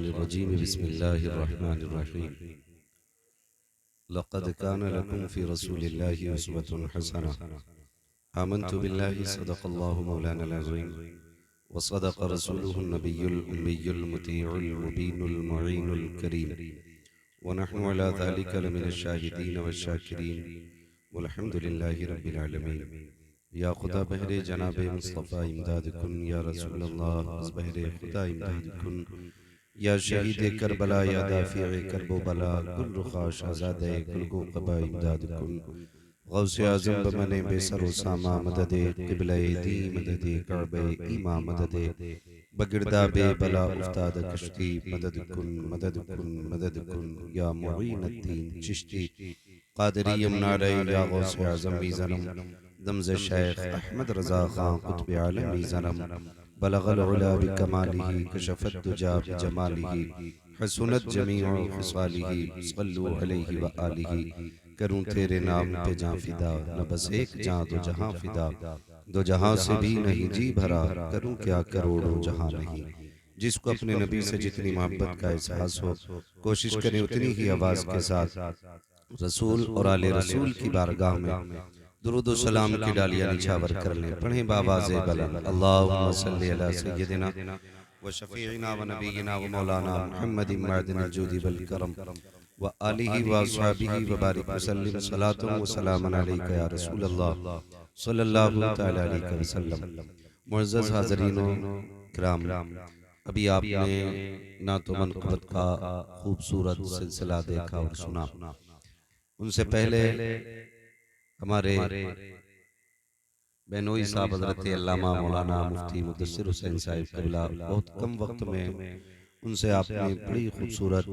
मिनश्शैतानिर्रजीम बिस्मिल्लाहिर्रहमानिर्रहीम लक़द कान लकुम फ़ी रसूलिल्लाहि उस्वतुन हसनह आमन्तु बिल्लाहि सदक़ल्लाहु मौलानल अज़ीम व सदक़ रसूलुहुन नबियुल उम्मियुल मुतीउल मुबीनुल मुईनुल करीम व नहनु अला ज़ालिका लमिनश शाहिदीन वश्शाकिरीन वल्हम्दुलिल्लाहि रब्बिल आलमीन। या खुदा बहरे जनाब मुस्तफ़ा इमदाद कुन, या रसूल अल्लाह बहरे खुदा इमदाद कुन, या शहीद करबला, या दाफ़िए करबो बला, गुल रुखा शहज़ादे गुलगो क़बा इमदाद कुन। गौसे आज़म बमने बेसरो सामा मददे क़िबले दी मददे कअबे ईमा मददे बगिरदा बे बला उफ्ताद कश्ती मदद कुन मदद कुन मदद कुन। या मुईनुद्दीन चिश्ती क़ादरी यमुनारे, या गौसे आज़म मीज़नम दमज़ शेख अहमद रज़ा ख़ां क़ुत्ब आलम मीज़नम बलगल उला बिकमालिही कशफ़त दुजा बिजमालिही हसुनत जमीउ ख़िसालिही सल्लु अलैहि व आलिही। करूं तेरे नाम पे जां फिदा, न बस एक जां दो जहां फिदा, दो जहां से भी नहीं जी भरा, करूं क्या करोड़ों जहां नहीं। जिसको अपने नबी से जितनी मोहब्बत का एहसास हो, कोशिश करें उतनी ही आवाज़ के साथ रसूल और आले रसूल की बारगाह में दुरूद सलाम की डालियां निछावर कर लें। पढ़ें बावाज़े बुलंद अल्लाहुम्मा सल्ली अला सय्यदिना व शफ़ीइना व नबीना व मौलाना मुहम्मदिन मअदिनिल जूदि वल करम व आलिहि व अस्हाबिहि व बारिक वसल्लिम सलातुन व सलामुन अलैका या रसूल अल्लाह सल्लल्लाहु तआला अलैहि वसल्लम। मुअज़्ज़ज़ हाज़रीनो किराम, अभी आपने नात व मनक़बत का खूबसूरत सिलसिला देखा और सुना। उनसे पहले हमारे बेनोई साहब हज़रत अल्लामा मौलाना मुफ्ती मुदस्सिर हुसैन साहिब क़िबला बहुत कम वक्त में उनसे आपने बड़ी खूबसूरत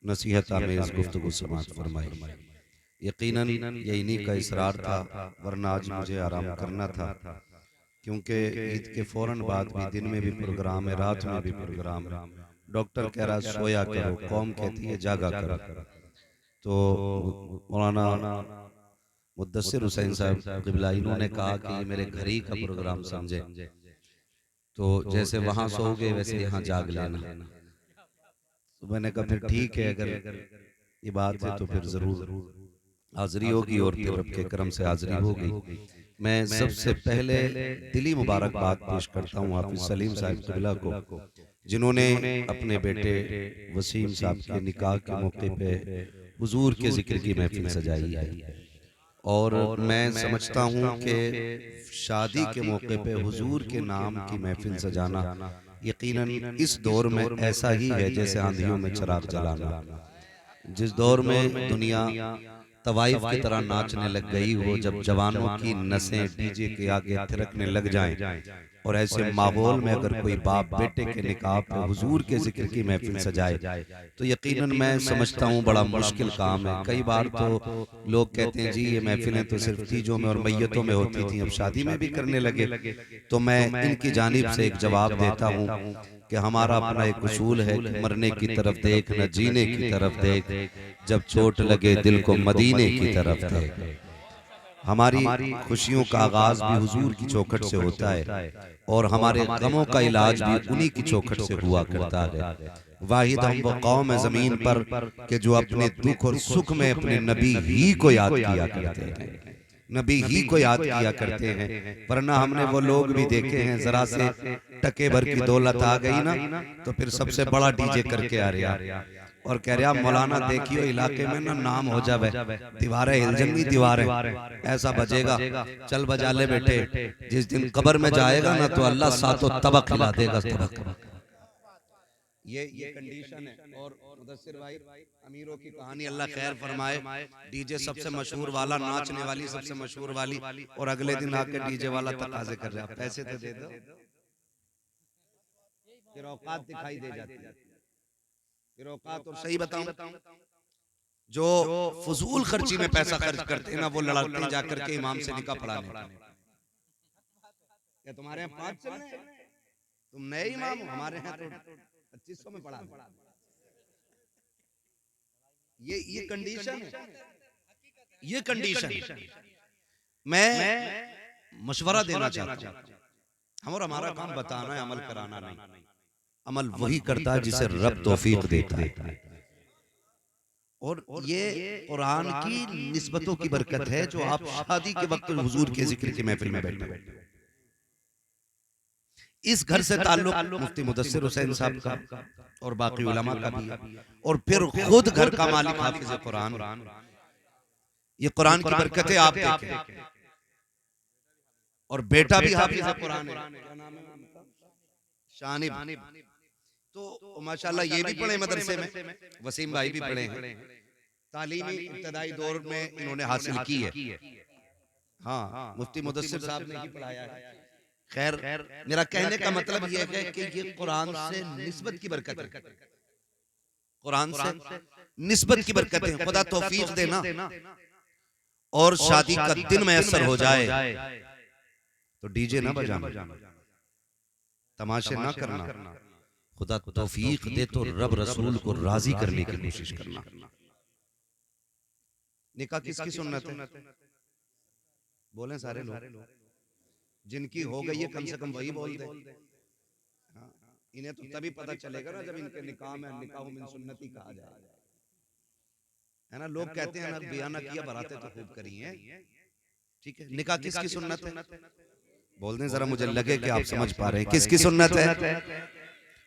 नसीहत आमेज़ गुफ्तगू समाअत फरमाई। यकीनन ये इन्हीं का इसरार था, वरना आज मुझे आराम करना था, क्योंकि ईद के फ़ौरन बाद भी दिन में भी प्रोग्राम है, रात में भी प्रोग्राम है। डॉक्टर कह रहा सोया करो, कौम कहती है जागा करो। तो मौलाना मुदस्सिर हुसैन साहब क़िबला इन्होंने कहा कि ये मेरे घर ही का प्रोग्राम समझे, तो जैसे वहां सोओगे वैसे यहाँ जाग लेना। तो मैंने कहा फिर ठीक है, अगर ये बात है तो फिर जरूर हाजिरी होगी और फिर रब के करम से हाजिरी हो गई। मैं सबसे पहले दिली मुबारकबाद पेश करता हूँ हाफिज सलीम साहब क़िबला को, जिन्होंने अपने बेटे वसीम साहब के निकाह के मौके पे हुजूर के जिक्र की महफिल सजाई है। और मैं समझता हूँ कि शादी के मौके पे हुजूर के नाम की महफिल सजाना यकीनन इस दौर में ऐसा ही है जैसे आंधियों में चिराग जलाना। जिस दौर में दुनिया तवाइफ की तरह नाचने लग गई हो, जब जवानों की नसें डीजे के आगे थिरकने लग जाएं, और ऐसे माहौल में अगर कोई बाप बेटे के निकाह पे हुजूर के जिक्र की महफिल सजाए, तो यकीनन मैं समझता हूँ बड़ा मुश्किल काम है। कई बार तो लोग कहते हैं जी ये महफिलें तो सिर्फ तीजों में और मैयतों में होती थी, अब शादी में भी करने लगे। तो मैं इनकी जानिब से एक जवाब देता हूँ कि हमारा अपना एक उसूल है कि मरने की तरफ देख न जीने की तरफ देख, जब चोट लगे दिल को मदीने की तरफ देख। हमारी खुशियों का आगाज भी हुजूर की चौखट से होता है और हमारे गमों का इलाज भी उन्हीं की चौखट से हुआ करता है। वाहिद हम वो कौम है जमीन पर कि जो अपने दुख और सुख में अपने नबी ही को याद किया करते हैं, नबी ही को याद किया करते हैं। वरना हमने वो लोग भी देखे हैं, जरा से टके भर की दौलत आ गई ना तो फिर सबसे बड़ा डीजे करके आ रहा और कह रहा मौलाना देखियो इलाके में ना नाम हो जावे, दीवारें हिल जाएंगी, दीवारें ऐसा बजेगा, चल बजा ले बेटे, जिस दिन कब्र में जाएगा ना तो अल्लाह सातों तबक खिला देगा तबक। ये कंडीशन है। और मुदस्सिर भाई अमीरों की कहानी अल्लाह खैर फरमाए, डीजे सबसे मशहूर वाला, नाचने वाली सबसे मशहूर वाली, और अगले दिन आके डीजे वाला तकाजे कर रहा पैसे तो दे दो, फिर औकात दिखाई दे जाती है। फिर औकात, और सही बताऊं, जो फजूल खर्ची में पैसा खर्च करते हैं ना, वो लड़ते हैं जाकर के इमाम से निकाह पढ़ाने। क्या तुम्हारे यहाँ 5 चल रहे हैं? तुम नए इमाम हो, हमारे यहाँ तो 2500 में पढ़ा दो। ये कंडीशन है, ये कंडीशन। मैं मशवरा देना चाहता हूँ, हम और हमारा काम बताना है, अमल कराना नहीं। अमल वही करता है जिसे रब तौफीक देता है। और ये कुरान की निस्बतों की बरकत है जो आप शादी के वक्त हुजूर के जिक्र की महफिल में बैठे। इस घर से ताल्लुक मुफ्ती मुदस्सिर हुसैन साहब का और बाकी उलमा का भी, और फिर खुद घर का मालिक हाफिज कुरान। ये कुरान की बरकतें आप देखें, और बेटा भी हाफिज कुरान है, क्या नाम है उनका? शानिब। तो माशाल्लाह ये भी पढ़े मदरसे में, वसीम भाई भी पढ़े हैं, तालीमी इब्तदाई दौर में इन्होंने हासिल की है। हाँ, मुफ्ती मुदस्सिर साहब ने ही पढ़ाया है। खैर, मेरा कहने का मतलब यह है कि ये कुरान से निस्बत की बरकत है, कुरान से निस्बत की बरकत है। खुदा तौफीक देना और शादी का दिन मैसर हो जाए तो डीजे ना बजाना, तमाशे ना करना, खुदा तौफीक दे तो रब रसूल को राजी करने की कोशिश करना। निकाह किसकी सुन्नत है? बोलें सारे लोग, जिनकी हो गई है कम से कम वही बोल दे। हाँ, इन्हें तो तभी पता चलेगा ना जब इनके निकाह में निकाह मिन सुन्नती कहा जाए, है ना। लोग कहते हैं ना बिया ना किया, बरातें तो खूब करी हैं, ठीक है। निकाह किसकी सुन्नत है? बोल दें जरा, मुझे लगे कि आप समझ पा रहे हैं। किसकी सुन्नत है?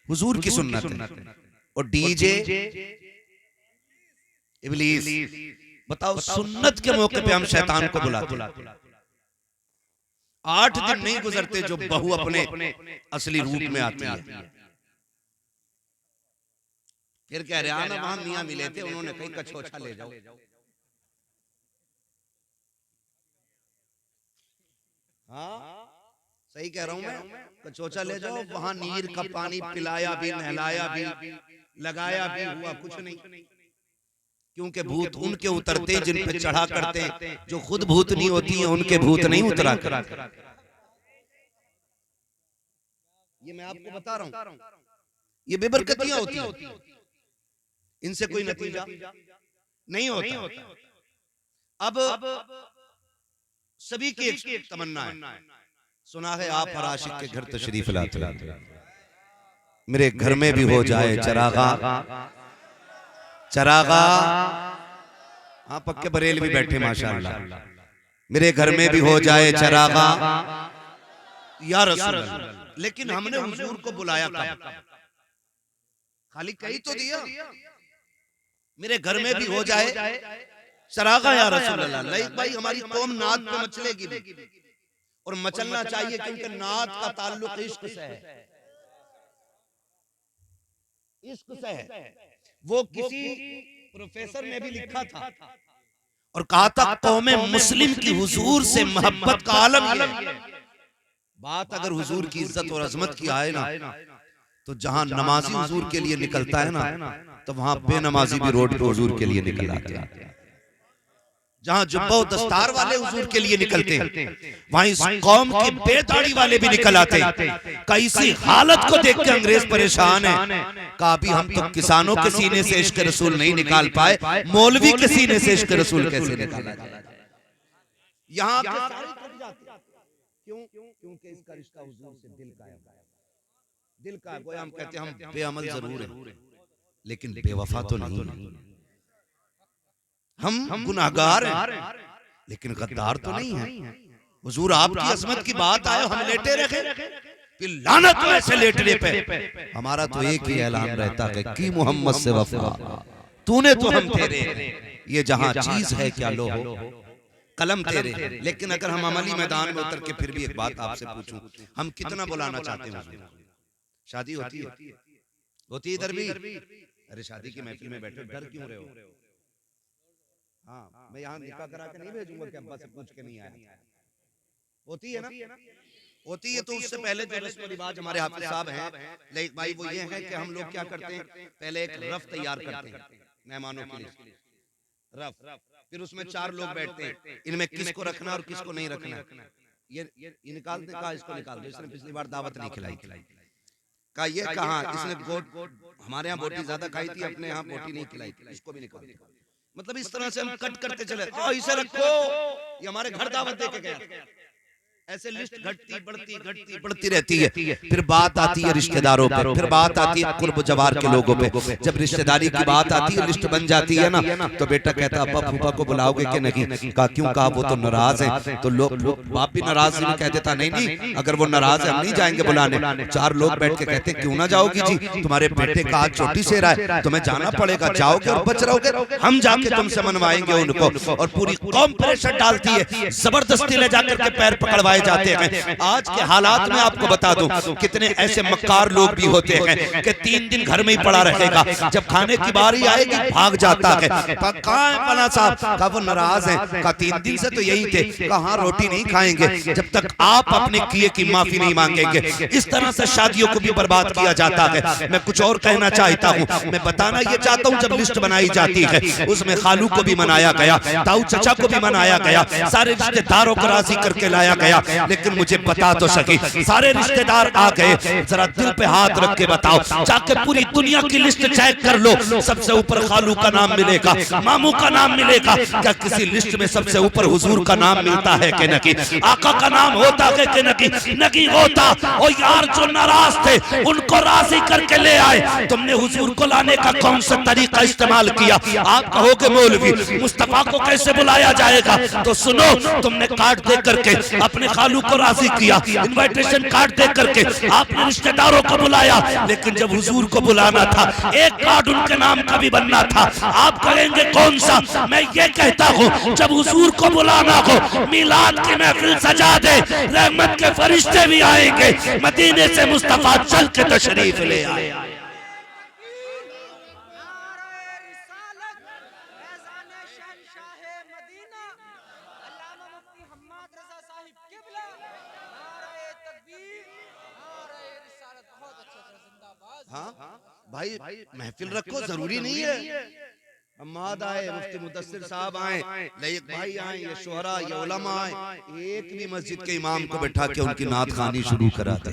हुजूर की सुन्नत है। और डीजे इब्लीस। बताओ, सुन्नत के मौके पे हम शैतान को बुलाते हैं। 8 दिन नहीं गुजरते जो बहू अपने असली रूप में आती है। फिर कह रहे हैं ना, वहां मियां मिले थे, उन्होंने कहीं कछोछा ले जाओ। हाँ, सही कह रहा हूं मैं, कछोछा ले जाओ। वहां नीर का पानी पिलाया भी, नहलाया भी, लगाया भी, हुआ कुछ नहीं। क्योंकि भूत उनके उतरते जिन पे चढ़ा करते हैं, जो खुद भूत नहीं होती हैं उनके भूत नहीं उतरा करते। ये मैं आपको बता रहा हूं, ये बेबरकतियां होती हैं, इनसे कोई नतीजा नहीं होता। अब सभी की एक तमन्ना है, सुना है आप हर आशिक के घर तशरीफ लाते हैं, मेरे घर में भी हो जाए चरागा। चरागा, हाँ पक्के बरेल भी बैठे माशाअल्लाह। मेरे घर में भी हो जाए चरागा या रसूल अल्लाह। लेकिन हमने हुजूर को बुलाया कब? खाली कही तो दिया, मेरे घर में भी हो जाए चरागा या रसूल अल्लाह। लाइक भाई, हमारी कौम नात पे मचलेगी भी, और मचलना चाहिए, क्योंकि नात का ताल्लुक इश्क से है, इश्क से है। वो किसी प्रोफेसर ने भी लिखा था और कहा था, कौम मुस्लिम की हुजूर से मोहब्बत का आलम ये है। बात अगर हुजूर की इज्जत और अजमत की आए ना, तो जहां नमाजी हुजूर के लिए निकलता है ना, तो वहां बेनमाजी भी रोड पे हुजूर के लिए निकल आते हैं। जहां जुब्बा दस्तार वाले हुजूर के लिए निकलते हैं, वहीं इस कौम के बेदाढ़ी वाले भी निकल आते हैं। इसी हालत को देख के अंग्रेज परेशान है, कहा अभी हम तो किसानों के सीने से इश्क रसूल नहीं निकाल पाए, मौलवी के सीने से इश्क रसूल कैसे निकाला जाए? यहाँ क्यों? क्योंकि इसका रिश्ता हुजूर से दिल का है, दिल का। गोया हम कहते हैं हम बेअमल जरूर हैं, लेकिन बेवफा तो नहीं। हम गुनाहगार हैं, लेकिन गद्दार तो नहीं है। हुजूर आपकी अजमत की बात आए, हम लेटे रखे, फिर लानत हो ऐसे लेटने पे। हमारा तो एक ही ऐलान रहता है कि मोहम्मद से वफा, तूने तो हम तेरे, ये जहां चीज है क्या लो हो, कलम तेरे। लेकिन अगर हम अमली मैदान में उतर के फिर भी एक बात आपसे पूछूं, हम कितना बुलाना चाहते हैं? शादी होती है, होती इधर भी। अरे शादी की महफिल में बैठे डर क्यों रहे हो? हाँ, मैं यहाँ निकाह करा के नहीं भेजूंगा कि अब्बा से पूछ के नहीं आया। होती है ना, होती है। तो उससे पहले जो रस्म रिवाज हमारे हाफिज साहब हैं, लाइक भाई, वो ये है कि हम लोग क्या करते हैं, पहले एक रफ तैयार करते हैं मेहमानों के लिए, रफ। फिर उसमें 4 लोग बैठते हैं, इनमें किसको रखना और किसको नहीं रखना। ये निकालते, कहा इसको निकाल दो, इसने पिछली बार दावत नहीं खिलाई। कहा ये कहा, इसने हमारे यहाँ बोटी ज्यादा खाई थी, अपने यहाँ बोटी नहीं खिलाई थी, इसको भी निकाल दो। मतलब इस तरह से हम कट करते चले, इसे रखो, ये हमारे घर दावत दे के गया। ऐसे लिस्ट घटती बढ़ती रहती है। फिर बात आती है रिश्तेदारों पे, फिर बात आती है कुर्ब जवार के लोगों पे। जब रिश्तेदारी की बात आती है, लिस्ट बन जाती है ना, तो बेटा कहता अब्बा फूफा को बुलाओगे कि नहीं? कहा क्यों? कहा वो तो नाराज है। तो लोग बाप भी नाराज नहीं, कह देता नहीं अगर वो नाराज है हम नहीं जाएंगे बुलाने। चार लोग बैठ के कहते क्यों ना जाओगी जी, तुम्हारे बेटे का आज चोटी से रहा है, तुम्हें जाना पड़ेगा, जाओगे और बच रहोगे, हम जाके तुमसे मनवाएंगे उनको। और पूरी कौम प्रेशर डालती है, जबरदस्ती ले जाकर के पैर पकड़वाए जाते हैं। आज के हालात में आपको बता दूं कितने ऐसे मक्कार लोग भी होते हैं कि 3 दिन घर में ही पड़ा रहेगा, जब खाने की बारी आएगी भाग जाता है। कहाँ है फला साहब? कहा वो नाराज है। कहा 3 दिन से तो यही थे। कहा रोटी नहीं खाएंगे जब तक आप अपने किए की माफी नहीं मांगेंगे। इस तरह से शादियों को भी बर्बाद किया जाता है। मैं कुछ और कहना चाहता हूँ, मैं बताना ये चाहता हूँ, जब लिस्ट बनाई जाती है उसमें खालू को भी मनाया गया, ताऊ चचा को भी मनाया गया, सारे रिश्तेदारों को राजी करके लाया गया। लेकिन मुझे बता तो सके, सारे रिश्तेदार आ गए, जरा दिल पे हाथ रख के बताओ, जाके पूरी दुनिया की लिस्ट चेक कर लो, सबसे ऊपर खालू का नाम मिलेगा, मामू का नाम मिलेगा। क्या किसी लिस्ट में सबसे ऊपर हुजूर का नाम मिलता है कि नहीं? आका का नाम होता है कि नहीं? नहीं होता। और यार जो नाराज थे उनको राजी करके ले आए, तुमने हुजूर को लाने का कौन सा तरीका इस्तेमाल किया? आप कहोगे मौलवी मुस्तफा को कैसे बुलाया जाएगा? तो सुनो, तुमने कार्ड दे करके अपने खालू को राजी किया, इनविटेशन कार्ड दे करके आपने रिश्तेदारों को बुलाया, लेकिन जब हुजूर को बुलाना था एक कार्ड उनके नाम का भी बनना था। आप कहेंगे कौन सा? मैं ये कहता हूँ जब हुजूर को बुलाना हो मिलाद की महफिल सजा दे, रहमत के फरिश्ते भी आएंगे, मदीने से मुस्तफा चल के तशरीफ ले आए। हाँ भाई महफिल रखो, जरूरी नहीं है हम्माद आए, मुफ्ती मुदस्सिर साहब आए, लयक भाई आए, ये शोहरा, ये उलमा आए, एक भी मस्जिद के इमाम को बैठा के उनकी नात खानी शुरू करा दे।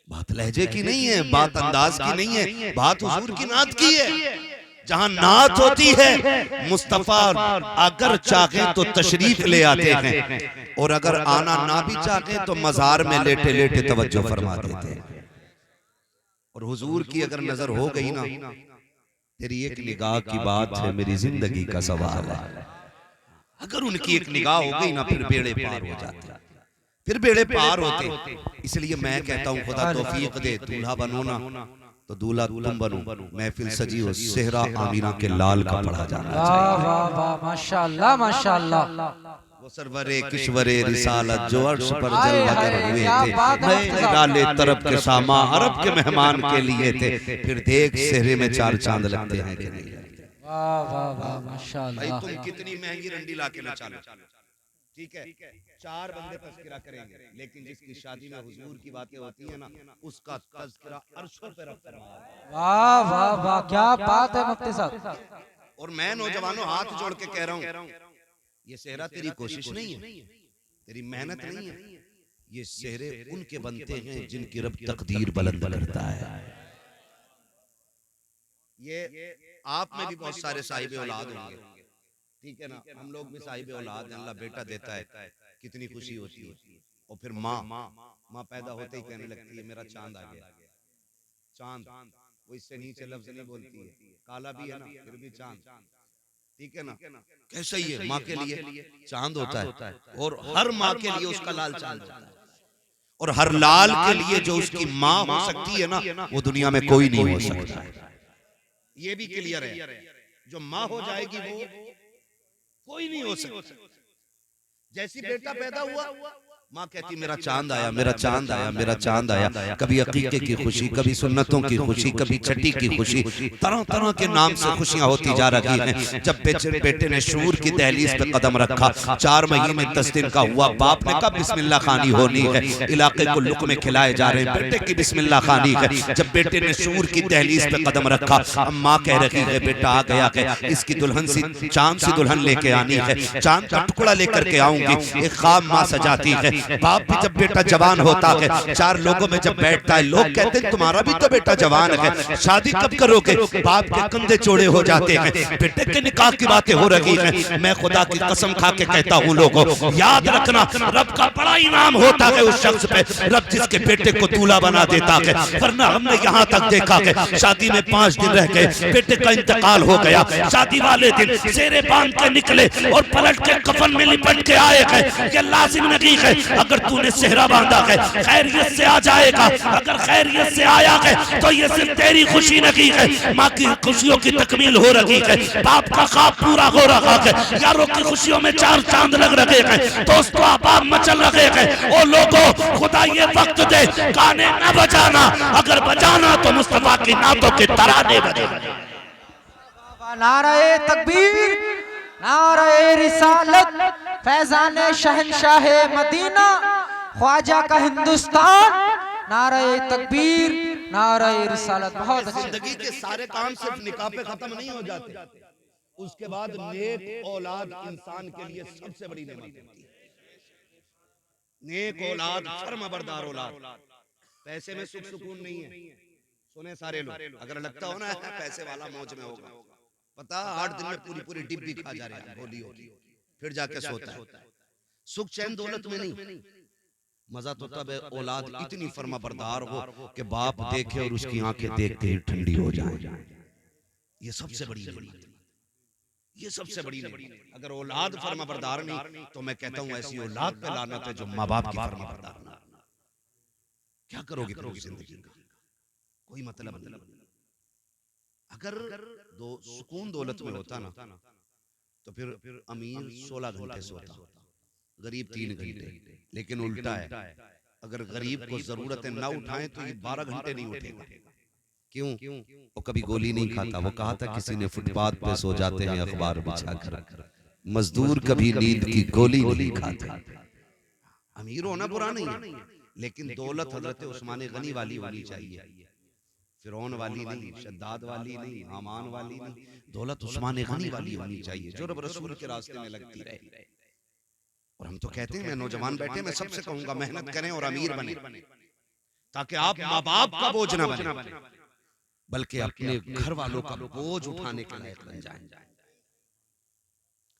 बात लहजे की नहीं है, बात अंदाज की नहीं है, बात हुजूर की नात की है। जहां नात होती है मुस्तफा अगर चाहे तो तशरीफ ले आते हैं, और अगर आना ना भी चाहे तो मजार में लेटे लेटे तवज्जो फरमा देते हैं। और हुजूर की अगर नजर हो गई ना, तेरी एक निगाह की बात है, मेरी जिंदगी का सवाल है। अगर उनकी एक निगाह हो गई ना, फिर बेड़े पार हो जाते, फिर बेड़े पार होते। इसलिए मैं कहता हूँ खुदा तौफीक दे, दूल्हा बनो ना तो दूल्हा तुम बनो, महफिल सजी हो, सेहरा आमीना के लाल का पढ़ा जाना चाहिए। वाह वाह माशाअल्लाह माशाअल्लाह। वो सरवरे किश्वरे रिसालत जो अर्श पर जल लगर हुए थे, डाले तरफ के सामा अरब के मेहमान के लिए थे, फिर देख सेहरे में 4 चांद लगते हैं कि नहीं? वाह वाह वाह माशाअल्लाह। भाई तुम कितनी महंगी रंडी लाके नचा लो, ठीक है 4 बंदे तज़किरा करेंगे, लेकिन जिसकी शादी में हुजूर की बातें होती है ना, उसका तज़किरा अर्शों पे रखता है। वाह वाह वाह क्या बात है मुफ्ती साहब। और मैं नौजवानों हाथ जोड़ के कह रहा हूँ, ये सेहरा तेरी कोशिश नहीं है, तेरी मेहनत नहीं है, ये सेहरे उनके बनते हैं जिनकी रब तकदीर बुलंद करता है। ये आप में भी बहुत सारे साहिब औलाद होंगे, ठीक है ना? हम लोग भी साहिब औलाद हैं, अल्लाह बेटा देता है, कितनी खुशी होती है। और फिर माँ पैदा होते ही कहने लगती है मेरा चांद आ गया। चांद वो इससे नीचे लफ्ज नहीं बोलती है, काला भी है ना फिर भी चांद, ठीक है ना? कैसा ही है, माँ के लिए चांद होता है, और हर माँ के लिए उसका लाल चांद होता है, और हर लाल के लिए जो उसकी माँ हो सकती है ना, वो दुनिया में कोई नहीं हो सकता। ये भी क्लियर है, जो माँ हो जाएगी वो कोई नहीं हो सकता। जैसी बेटा पैदा हुआ, माँ कहती मेरा चांद आया, मेरा चांद आया, मेरा चांद आया। कभी अकीके की खुशी, कभी सुन्नतों की खुशी, कभी छठी की खुशी, तरह तरह के नाम से खुशियां होती जा रही हैं। जब बेटे ने शूर की दहलीज पे कदम रखा, 4 महीने 10 दिन का हुआ, बाप ने कहा बिस्मिल्लाह खानी होनी है, इलाके को लुक़मे खिलाए जा रहे हैं, बेटे की बिस्मिल्लाह खानी है। जब बेटे ने शूर की दहलीज पे कदम रखा, अब माँ कह रही है बेटा आ गया है, इसकी दुल्हन सी चांद सी दुल्हन लेके आनी है, चांद का टुकड़ा लेकर के आऊंगी। एक ख्वाब माँ सजाती है, बाप भी जब बेटा जवान होता है, चार लोगों में जब बैठता है, लोग कहते हैं तुम्हारा भी तो बेटा जवान है, शादी कब करोगे? बाप के कंधे चौड़े हो जाते हैं, बेटे के निकाह की बातें हो रही हैं। मैं खुदा की कसम खा के कहता हूँ लोगों, याद रखना रब का बड़ा इनाम होता है उस शख्स पे, रब जिसके बेटे को दूल्हा बना देता है। वरना हमने यहाँ तक देखा है शादी में 5 दिन रह गए, बेटे का इंतकाल हो गया, शादी वाले दिन सेरे बांध के निकले और पलट के कफन में लिपट के आए हैं। ये लाजिम नहीं है अगर तूने सेहरा बांधा है खैरियत से आ जाएगा, अगर खैरियत से आया है तो ये सिर्फ तेरी खुशी नहीं है, माँ की खुशियों की तकमील हो रही है, बाप का ख्वाब पूरा हो रहा है, यारों की खुशियों में 4 चांद लग रहे हैं, दोस्तों अहबाब मचल रहे हैं। ओ लोगों, खुदा ये वक्त दे गाने न बजाना, अगर बजाना तो मुस्तफा की नातों के तराने बजाना। नारे तकबीर, नारे रिसालत, फैजान शहनशाह मदीना, ख्वाजा का हिंदुस्तान, नारे तकबीर, नारे रिसालत। बहुत अच्छे। जिंदगी के सारे काम सिर्फ निकाह पे खत्म नहीं हो जाते, उसके बाद नेक औलाद इंसान के लिए सबसे बड़ी नेमत होती है। नेक औलाद, फर्माबरदार औलाद। पैसे में सुख सुकून नहीं है, सुने सारे लोग, अगर लगता हो ना पैसे वाला मौज में होगा, पता 8 दिन में पूरी पूरी डिब्बी खा जा रहे हैं, गोली होगी, फिर जाके सोता है। सुख चैन दौलत में नहीं, मजा तो तब है औलाद इतनी फर्माबरदार हो कि बाप देखे और उसकी आंखें देखते ही ठंडी हो जाए। ये सबसे बड़ी नेमत, ये सबसे बड़ी नेमत। अगर औलाद फर्माबरदार नहीं तो मैं कहता हूं ऐसी औलाद पे लानत है जो माँ बाप की फर्माबरदार ना। क्या करोगे पूरी जिंदगी का, कोई मतलब नहीं। अगर दो सुकून दौलत में होता ना तो फिर अमीर 16 घंटे सोता, गरीब 3 घंटे, लेकिन उल्टा है, अगर गरीब को जरूरत है ना उठाएं तो ये 12 घंटे नहीं उठेगा। क्यों? वो कभी गोली नहीं खाता। वो कहा था किसी ने फुटपाथ पे सो जाते हैं अखबार बिछाकर, मजदूर कभी नींद की गोली नहीं खाते। अमीर होना बुरा नहीं है, लेकिन दौलत हजरत उस्मान गनी वाली होनी चाहिए, फिरौन वाली नहीं, शद्दाद वाली नहीं, हामान वाली नहीं, दौलत उस्मान गनी वाली होनी चाहिए जो रब रसूल के रास्ते में लगती रहे। और हम तो कहते हैं, मैं नौजवान बैठे, मैं सबसे कहूंगा मेहनत करें और अमीर बने, ताकि आप माँ बाप का बोझ ना बने, बल्कि अपने घर वालों का बोझ उठाने के लायक बन जाए।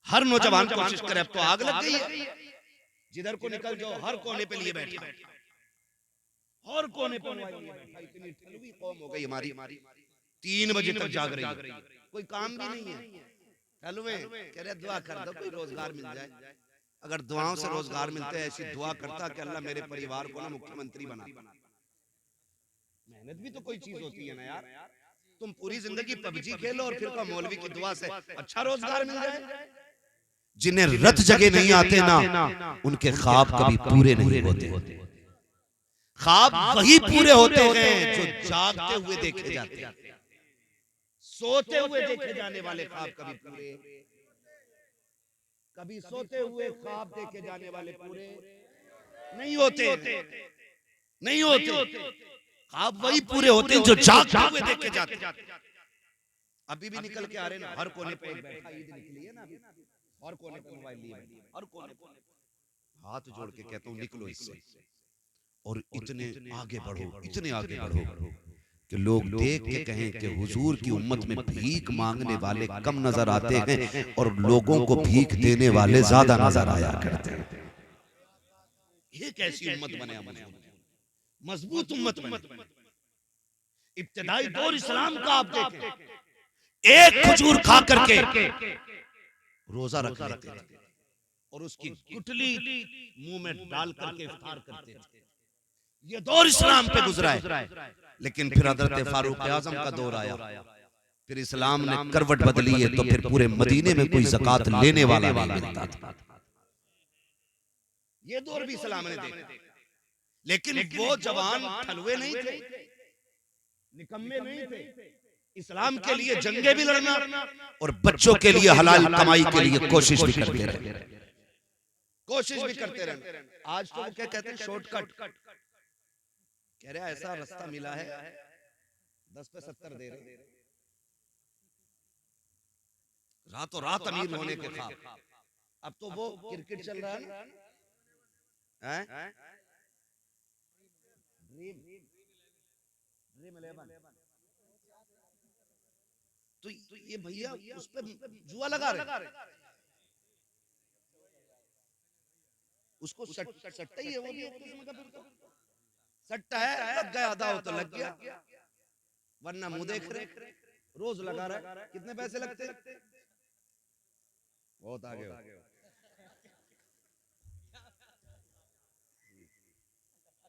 हर नौजवान कोशिश करे, अब तो आग लग गई है, जिधर को निकल जाओ हर कोने पे लिए बैठा, हर कोने पे बैठा। इतनी ठलवी कौम हो गई हमारी, 3 बजे तक जाग रही है, कोई काम भी नहीं है। ठलवे कह रहे दुआ कर दो कोई रोजगार मिल जाए। अगर दुआओं से रोजगार मिलते हैं, ऐसी दुआ करता कि अल्लाह मेरे परिवार को ना मुख्यमंत्री बना। मेहनत भी तो कोई चीज होती है ना यार, तुम पूरी जिंदगी पबजी खेलो और फिर का मौलवी की दुआ से अच्छा रोजगार मिल जाए। जिन्हें रत जगह नहीं आते ना, उनके ख्वाब कभी पूरे नहीं होते। ख्वाब वही पूरे होते हैं जो जागते हुए देखे जाते हैं, सोते हुए देखे जाने वाले ख्वाब कभी पूरे, कभी सोते हुए ख्वाब देखे जाने वाले पूरे नहीं होते, नहीं होते। ख्वाब वही पूरे होते हैं जो जागते हुए देखे जाते हैं। अभी भी निकल के आ रहे ना, हर कोने पे बैठा, ईद निकली है ना, हर कोने पे मोबाइल लिए बैठे, हर कोने पे। हाथ जोड़ के कहता हूँ निकलो इससे, और इतने आगे बढ़ो, इतने आगे बढ़ो कि लोग देख के कहें कि हुजूर की उम्मत में भीख मांगने वाले कम नजर आते हैं और लोगों को भीख देने वाले ज्यादा नजर आया करते हैं। ये कैसी उम्मत बने, मजबूत उम्मत बने। इब्तिदाई दौर इस्लाम का आप देखें, एक खजूर खा करके रोजा रख लेते थे और उसकी गुठली मुंह में डाल करके इफ्तार करते थे। ये दौर इस्लाम पे गुजरा है। लेकिन फिर हजरत फारूक आजम का दौर आया, फिर इस्लाम ने करवट बदली है, तो फिर पूरे मदीने में कोई ज़कात लेने वाला नहीं मिलता था। ये दौर भी इस्लाम ने देखा, लेकिन वो जवान ठलुए नहीं थे, निकम्मे नहीं थे। इस्लाम के लिए जंगे भी लड़ना और बच्चों के लिए हलाल कमाई के लिए कोशिश भी करते रहे, कोशिश भी करते रहे। आज तो क्या कहते हैं, शॉर्टकट कह रहे, ऐसा रास्ता मिला है 10 पे 70 दे रहे, रातों रात अमीर होने के ख्वाब। अब तो वो क्रिकेट चल रहा है, ड्रीम 11। तो ये भैया उस पे जुआ लगा रहे, उसको सट्टा ही है वो भी, सट्टा है, लग गया आधा हो तो लग गया, वरना मुंह देख रहे, रोज लगा रहा है। कितने पैसे लगते? बहुत आगे हो।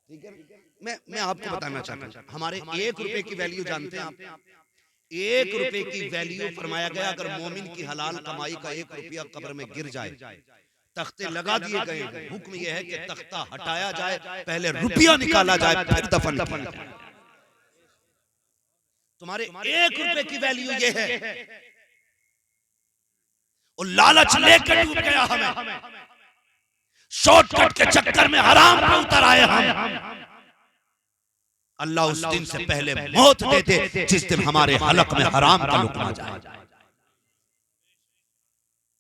ठीक है, मैं आपको बताना चाहता हूं, हमारे 1 रुपए की वैल्यू जानते हैं आप? 1 रुपए की वैल्यू फरमाया गया, अगर मोमिन की हलाल कमाई का 1 रुपया कब्र में गिर जाए, तख्ते लगा दिए गए, हुक्म यह है कि तख्ता हटाया जाए, पहले रुपया निकाला जाए, फिर दफन किया जाए। तुम्हारे 1 रुपए की वैल्यू ये है, और लालच लेकर डूब गया हमें, शॉर्टकट के चक्कर में हराम पे उतर आए हम। अल्लाह उस दिन से पहले मौत दे दे जिस दिन हमारे हलक में हराम का लुक़मा जाए।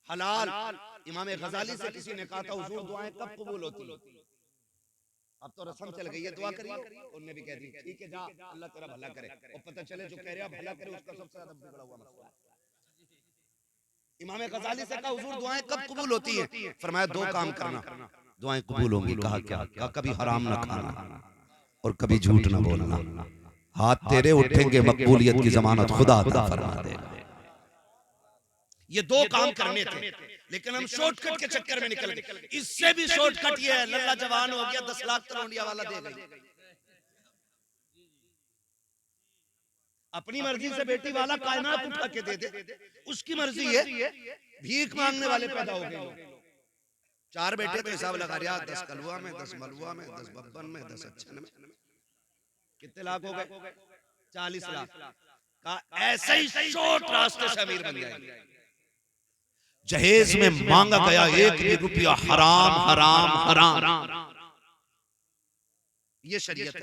हलाल, इमाम गजाली से किसी ने कहा था हुजूर दुआएं कब कबूल होती? अब तो रस्म चल गई है, दुआ करिए। उन्होंने भी कह दी ठीक है जा, अल्लाह तेरा भला करे, और पता चले जो कह रहा भला करे उसका सबसे ज्यादा बिगड़ा हुआ मसला है। इमाम गजाली से कहा हुजूर दुआएं कब कबूल होती है? फरमाया 2 काम करना, दुआएं कबूल होंगी। कहा क्या? कहा कभी हराम ना खाना और कभी झूठ ना बोलना। हाथ तेरे उठेंगे, मकबूलियत की जमानत खुदा अता फरमा देगा। ये 2 काम करने थे, लेकिन हम शॉर्टकट के चक्कर में निकल गए। इससे भी शॉर्टकट ये है, लल्ला जवान हो गया 10 लाख तलौंडिया वाला दे गई। अपनी मर्जी से बेटी वाला कायनात उठा के दे दे, उसकी मर्जी है। भीख मांगने वाले पैदा हो गए। 4 बेटे तो हिसाब लगा रहा, 10 कलवा में, 10 मलुआ में, 10 बब्बन में, 10 अच्छन में, कितने लाख हो गए? 40 लाख का ऐसे ही शॉर्ट रास्ते से अमीर बन जाएंगे। जहेज में मांगा गया 1 भी रुपया हराम हराम हराम। ये शरीयत है,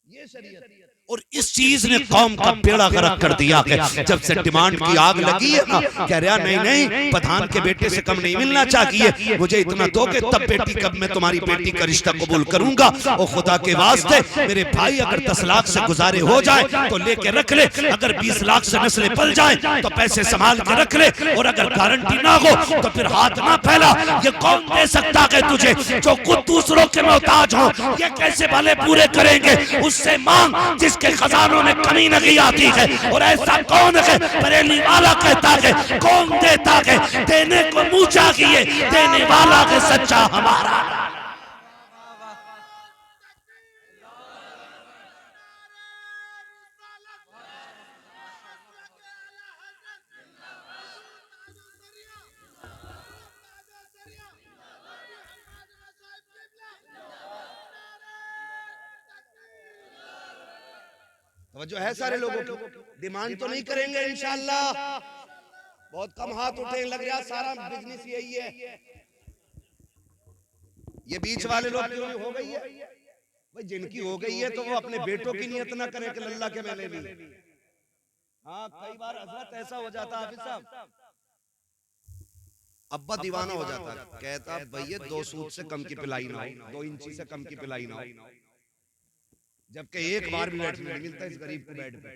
ये शरीयत। और इस चीज ने कौम का बेड़ा गर्क कर दिया कि जब से डिमांड की आग लगी है ना, कह रहा नहीं नहीं प्रधान के बेटे से कम नहीं मिलना चाहिए, मुझे इतना दोगे तब बेटी कब मैं तुम्हारी बेटी का रिश्ता कबूल करूंगा। और खुदा के वास्ते मेरे भाई अगर 10 लाख से गुजारे हो जाए तो लेके रख ले, अगर 20 लाख से नस्लें पल जाए तो पैसे संभाल के रख ले, और अगर गारंटी ना हो तो फिर हाथ ना फैला। ये कौन दे सकता है तुझे जो खुद दूसरों के मोहताज हो? ये कैसे भले पूरे करेंगे? उससे मांग जिसके खजानों में कमी नहीं आती है। और ऐसा कौन है? बरेली वाला कहता है कौन देता है? देने को मुंह चाहिए, देने वाला है सच्चा हमारा। जो है सारे लोगों की डिमांड तो नहीं करेंगे इंशाअल्लाह। बहुत कम हाथ उठे, लग रहा सारा बिजनेस यही है। ये बीच वाले लोग क्यों हो गई है भाई? जिनकी हो गई है तो वो अपने बेटों की नियत ना करें कि अल्लाह के मैंने ली। हाँ कई बार हजरत ऐसा हो जाता हाफिज साहब, अब्बा दीवाना हो जाता, कहता भैया 2 सूद से कम की पिलाई ना हो, 2 इंची से कम की पिलाई ना हो। जबकि एक बार भी बैठ नहीं मिलता इस गरीब को बेड पे,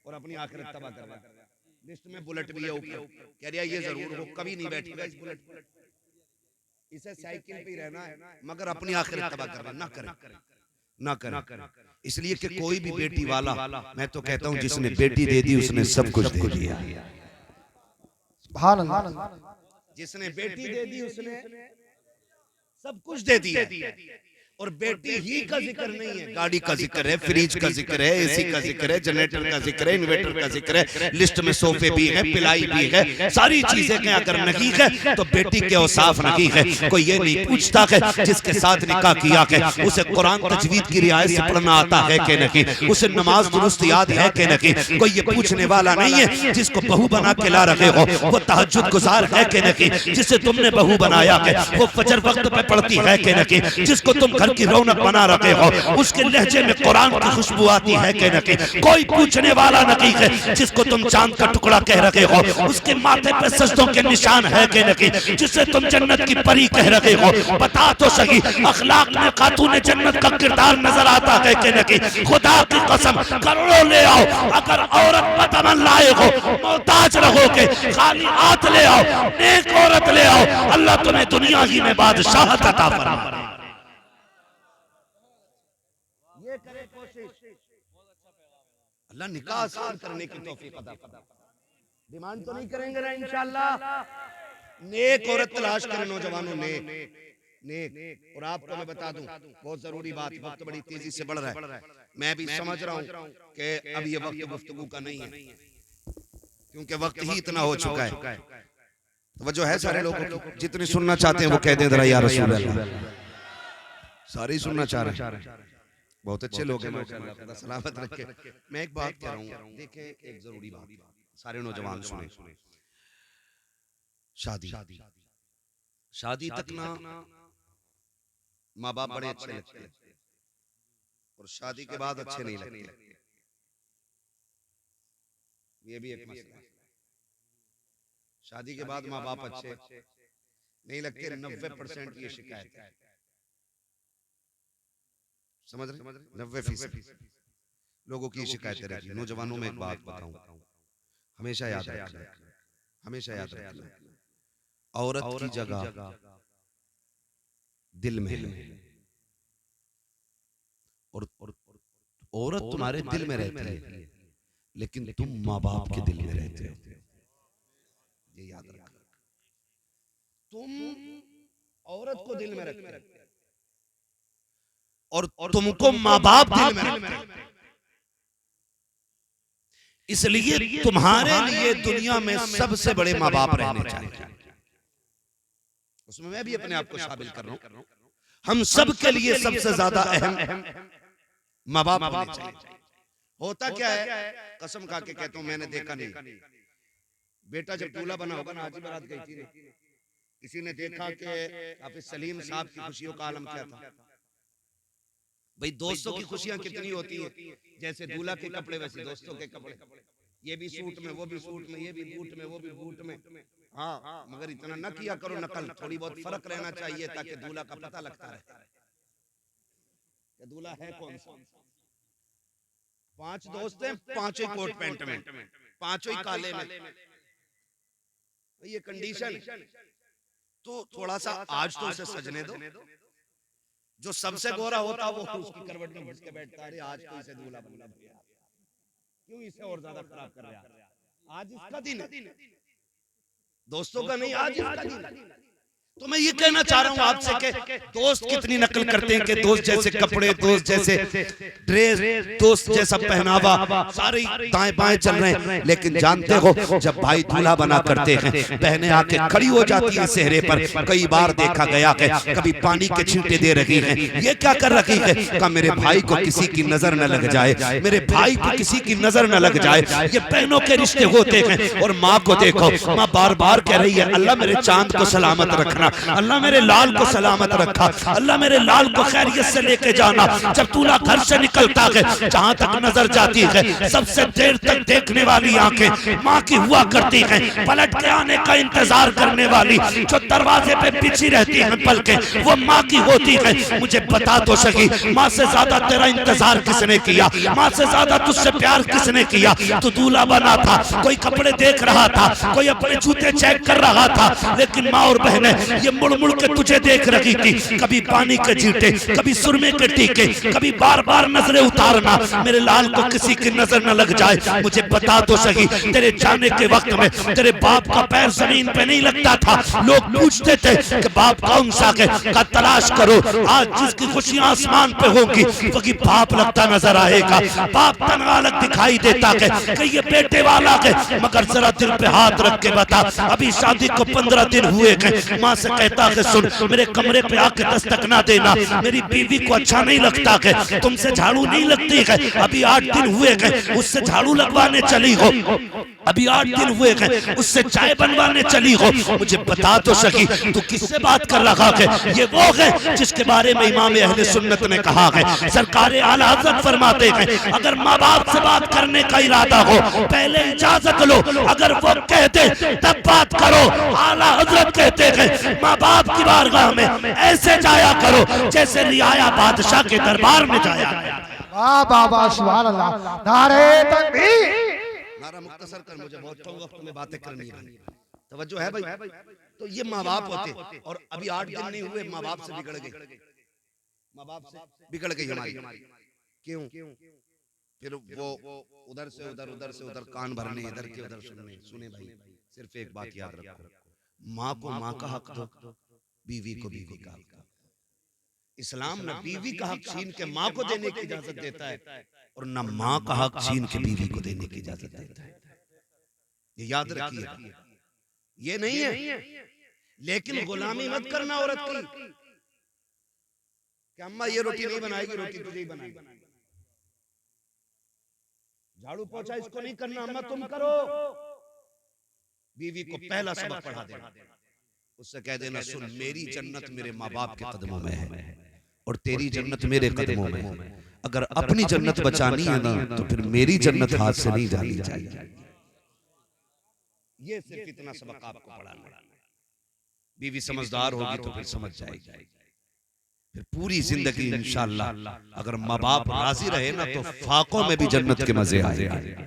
और अपनी आखिरत तबाह कर रहा है। लिस्ट में बुलेट भी है ऊपर, कह रहा ये जरूर हो, कभी नहीं बैठेगा इस बुलेट पर, इसे साइकिल पे ही रहना है, मगर अपनी आखिरत तबाह कर रहा है। ना करे ना करे, इसलिए कि कोई भी बेटी वाला, मैं तो कहता हूँ जिसने बेटी दे दी उसने सब कुछ दे दिया। जिसने बेटी दे दी उसने सब कुछ दे दिया। और बेटी ही का जिक्र नहीं है, गाड़ी का जिक्र है, फ्रिज का जिक्र है, एसी का जिक्र है, जनरेटर का जिक्र है, इन्वर्टर का जिक्र है, लिस्ट में सोफे भी है, पिलाई भी है, सारी चीजें हैं। अगर नहीं है तो बेटी के औसाफ नहीं है। कोई ये नहीं पूछता है जिसके साथ निकाह किया है उसे कुरान तजवीद की रियायत से पढ़ना आता है कि नहीं, उसे नमाज दुरुस्त याद है कि नहीं। कोई ये पूछने वाला नहीं है जिसको बहू बना के ला रहे हो वो तहज्जुद गुजार है कि नहीं, जिसे तुमने बहू बनाया है वो फजर वक्त पे पढ़ती है कि नहीं, जिसको तुम घर की रौनक बना रखे हो, उसके लहजे में कुरान की खुशबू आती है कि नहीं, कोई पूछने वाला नहीं है। जिसको तुम चांद का टुकड़ा कह रहे हो, उसके माथे पे सजदों के निशान है कि नहीं, जिसे तुम जन्नत की परी कह रहे हो, बता तो सही अखलाक में खातून जन्नत का किरदार नजर आता है कि नहीं। खुदा की कसम करोड़ों ले आओ, अगर औरत बदमन लाए हो, मोहताज रहोगे, खाली हाथ ले आओ, नेक औरत ले आओ, अल्लाह तुम्हें दुनिया ही में बादशाहत अता फरमाए। ये करे कोशिश, अल्लाह निकाह आसान करने की तौफीक अता फरमाए। डिमांड तो नहीं करेंगे ना इंशाअल्लाह। नेक औरत तलाश करें नौजवानों, नेक। और आपको मैं बता दूं बहुत जरूरी बात, वक्त बड़ी तेजी से बढ़ रहा है, मैं भी समझ रहा हूं कि अब ये वक्त गुफ्तगू का नहीं है, क्योंकि वक्त ही इतना हो चुका है। तो जो है सारे लोग जितने सुनना चाहते हैं वो कह दें जरा या रसूल अल्लाह, सारे ही सुनना चाह रहे हैं, बहुत अच्छे लोग हैं माशाअल्लाह, सलामत रखे। मैं एक बात कह रहा हूँ, देखें एक जरूरी बात, सारे नौजवान सुने, शादी तक ना माँ बाप बड़े अच्छे लगते हैं और शादी के बाद अच्छे नहीं लगते, ये भी एक मसला है। शादी के बाद माँ बाप अच्छे नहीं लगते, 90% ये शिकायत है, समझ रहे, 90% लोगों की शिकायतें रहती है। नौजवानों में एक बात बताऊं, हमेशा याद रखना, औरत की जगह दिल में है, और औरत तुम्हारे दिल में रहती है, लेकिन तुम माँ बाप के दिल में रहते हो, ये याद रखना। तुम औरत को दिल में रखते हो और तुमको माँ बाप दिल में रखते हैं, इसलिए तुम्हारे लिए दुनिया में सबसे बड़े माँ बाप रहने चाहिए। उसमें मैं भी अपने आप को शामिल कर रहा हूं, हम सब के लिए सबसे ज्यादा अहम माँ बाप होने चाहिए। होता क्या है, कसम खा के कहता हूं, मैंने देखा नहीं, बेटा जब दूल्हा बना होगा ना, हाजी बारात गई थी, किसी ने देखा कि हाफिज सलीम साहब की खुशियों का आलम क्या था। भाई दोस्तों की खुशियां कितनी होती है, जैसे दूल्हा के कपड़े वैसे दोस्तों के कपड़े, ये भी सूट में, वो भी सूट में, ये भी बूट में, वो भी बूट में। हाँ, मगर इतना न किया करो नकल, थोड़ी बहुत फर्क रहना चाहिए ताकि दूल्हा का पता लगता रहे कि दूल्हा है कौन सा। 5 दोस्त हैं, पांचों कोट पैंट में, पांचों ही काले में, ये कंडीशन। तो थोड़ा सा आज तो उसे सजने दो, जो सबसे गोरा होता वो उसकी करवट में घुस के बैठता है, आज तो इसे दूल्हा बनना भैया, क्यों इसे और ज्यादा खराब कर रहा है। आज इसका दिन है, दोस्तों का नहीं, आज इसका दिन है। तो मैं ये कहना चाह रहा हूं आपसे कि दोस्त कितनी नकल करते हैं कि दोस्त जैसे कपड़े, दोस्त जैसे ड्रेस, दोस्त जैसा पहनावा, सारे दाएं बाएं चल रहे हैं, लेकिन जानते हो जब भाई दूल्हा बना करते हैं, बहनें आके खड़ी हो जाती हैं सेहरे पर। कई बार देखा गया है, कभी पानी के छींटे दे रही हैं, ये क्या कर रही है, कहा मेरे भाई को किसी की नजर न लग जाए, मेरे भाई को किसी की नजर न लग जाए। ये बहनों के रिश्ते होते हैं। और माँ को देखो, माँ बार बार कह रही है अल्लाह मेरे चांद को सलामत रखना, अल्लाह मेरे लाल को सलामत रखा, अल्लाह मेरे लाल को खैरियत से लेके जाना। जब दूल्हा घर से निकलता है, जहां तक नजर जाती है, सबसे देर तक देखने वाली आंखें माँ की हुआ करती हैं। पलट के आने का इंतजार करने वाली जो दरवाजे पे बिछी रहती हैं पलकें, वो माँ की होती है। मुझे बता तो सही, माँ से ज्यादा तेरा इंतजार किसने किया, माँ से ज्यादा तुझसे प्यार किसने किया। तू दूल्हा बना था, कोई कपड़े देख रहा था, कोई अपने जूते चेक कर रहा था, लेकिन माँ और बहनें ये मुड़ मुड़ के तुझे देख रही थी। कभी पानी के छींटे, कभी सुरमे के टीके, कभी बार बार नजरें उतारना, मेरे लाल को किसी की नजर न लग जाए। मुझे बता तो सही, तेरे जाने के वक्त में तेरे बाप का पैर जमीन पे नहीं लगता था। लोग पूछते थे कि बाप कौन सा है, का तलाश करो। आज जिसकी खुशियां आसमान पे होंगी वही बाप लगता नजर आएगा। बाप तनहा अलग दिखाई देता है कि ये बेटे वाला है, मगर जरा दिल पे हाथ रख के बता, अभी शादी को 15 दिन हुए हैं, माँ से कहता है सुन मेरे कमरे पे आके दस्तक ना देना, मेरी बीवी को अच्छा नहीं लगता है, तुमसे झाड़ू नहीं लगती है, अभी 8 दिन हुए हैं, उससे झाड़ू लगवाने चली हो। अभी 8 दिन हुए हैं उससे चाय बनवाने चली हो, मुझे बता तो सकी तू किससे बात कर रहा है? ये वो है जिसके बारे में इमाम अहले सुन्नत ने कहा है। सरकार आला हज़रत फरमाते हैं अगर माँ बाप से बात करने का इरादा हो पहले इजाजत लो, अगर वो कहते तब बात करो। आला हज़रत कहते हैं माँ बाप की बारगाह में ऐसे जाया करो जैसे रियाया बादशाह के दरबार में जाया। वाह बाबा सुभान अल्लाह, नारे तकबीर। नारा मुख्तसर कर, मुझे बहुत कम वक्त में बातें करनी है, तवज्जो है भाई। तो ये माँ बाप होते और अभी 8 दिन नहीं हुए माँ बाप से बिगड़ गए, माँ बाप से बिगड़ गई हमारी। क्यों? फिर वो उधर से उधर कान भरने, इधर के उधर सुनने। सुने भाई, सिर्फ एक बात याद रखो, माँ को माँ का हक दो, बीवी को बीवी का हक दो। इस्लाम न बीवी का हक छीन के माँ को देने की इजाजत देता है और न माँ का हक छीन के बीवी को देने की इजाजत देता है। ये याद रखिए, ये नहीं है। लेकिन गुलामी मत करना औरत की कि अम्मा ये रोटी नहीं बनाएगी, रोटी तुझे ही बनाएगी। झाड़ू पोछा इसको नहीं करना, अम्मा तुम करो। बीवी को पहला सबक पढ़ा देना, उससे कह देना सुन मेरी जन्नत मेरे माँ बाप के कदमों में है और तेरी जन्नत मेरे कदमों में है। अगर अपनी जन्नत बचानी है ना तो फिर मेरी जन्नत हाथ से नहीं जानी चाहिए। ये सिर्फ इतना सबक आपको पढ़ाना। बीवी समझदार होगी तो फिर समझ जाएगी। फिर पूरी जिंदगी इंशाअल्लाह अगर माँ बाप राजी रहे ना तो फाकों में भी जन्नत के मजे आएंगे,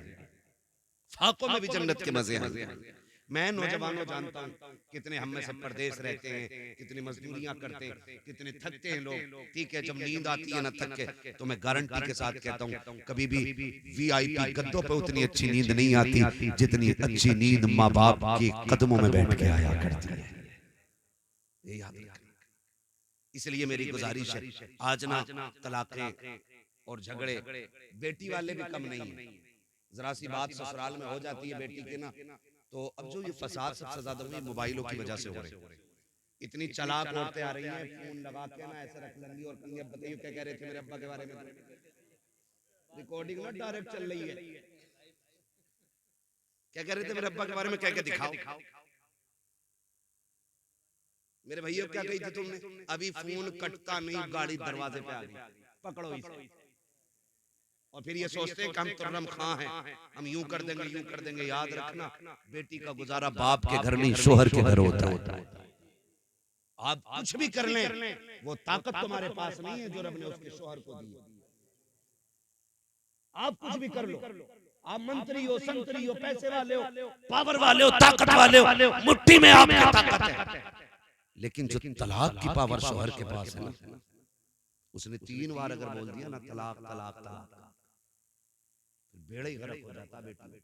फाकों में भी जन्नत के मजे आएंगे। मैं नौजवानों जानता हूँ कितने हम में से परदेश रहते हैं, कितनी मजदूरियां करते हैं, कितने थकते हैं लोग। ठीक है, जब नींद आती है ना थक के, तो मैं गारंटी के साथ कहता हूँ कभी भी VIP गद्दों पे उतनी अच्छी नींद नहीं आती जितनी अच्छी नींद माँ बाप के कदमों में बैठ के आया करती है। ये याद रखना। इसलिए मेरी गुजारिश है, आज ना तलाक़ें और झगड़े बेटी वाले भी कम नहीं है। जरा सी बात ससुराल में हो जाती है बेटी के ना, तो अब जो ये फसाद सबसे ज्यादा हुई मोबाइलों की वजह से हो रही है। इतनी चालाक औरतें आ रही हैं, फोन लगा के ना ऐसे रख लेंगी और कहेंगी अब बताइए क्या कह रहे थे मेरे अब्बा के बारे में। रिकॉर्डिंग ना डायरेक्ट चल रही है, क्या कह रहे थे मेरे अब्बा के बारे में, कह के दिखाओ। मेरे भैया क्या कही थी तुमने? अभी फोन कटता नहीं, गाड़ी दरवाजे पे आ गई, पकड़ो इसे। और फिर ये सोचते हैं कि हम तुर्रम खां हैं, हम यूं कर देंगे। याद रखना बेटी का गुजारा बाप के घर नहीं शोहर के घर होता है। आप कुछ भी कर लें, वो ताकत तुम्हारे पास नहीं है जो रब ने उसके शोहर को दी। आप कुछ भी कर लो, आप मंत्री हो, संतरी हो, पैसे वाले हो, पावर वाले हो, ताकत वाले हो, मुट्ठी में आपकी ताकत है। लेकिन जो तलाक की पावर शोहर के पास है ना, उसने 3 बार अगर बोल दिया ना तलाक तलाक तलाक, बेड़ा ही गर्क हो जाता बेटी।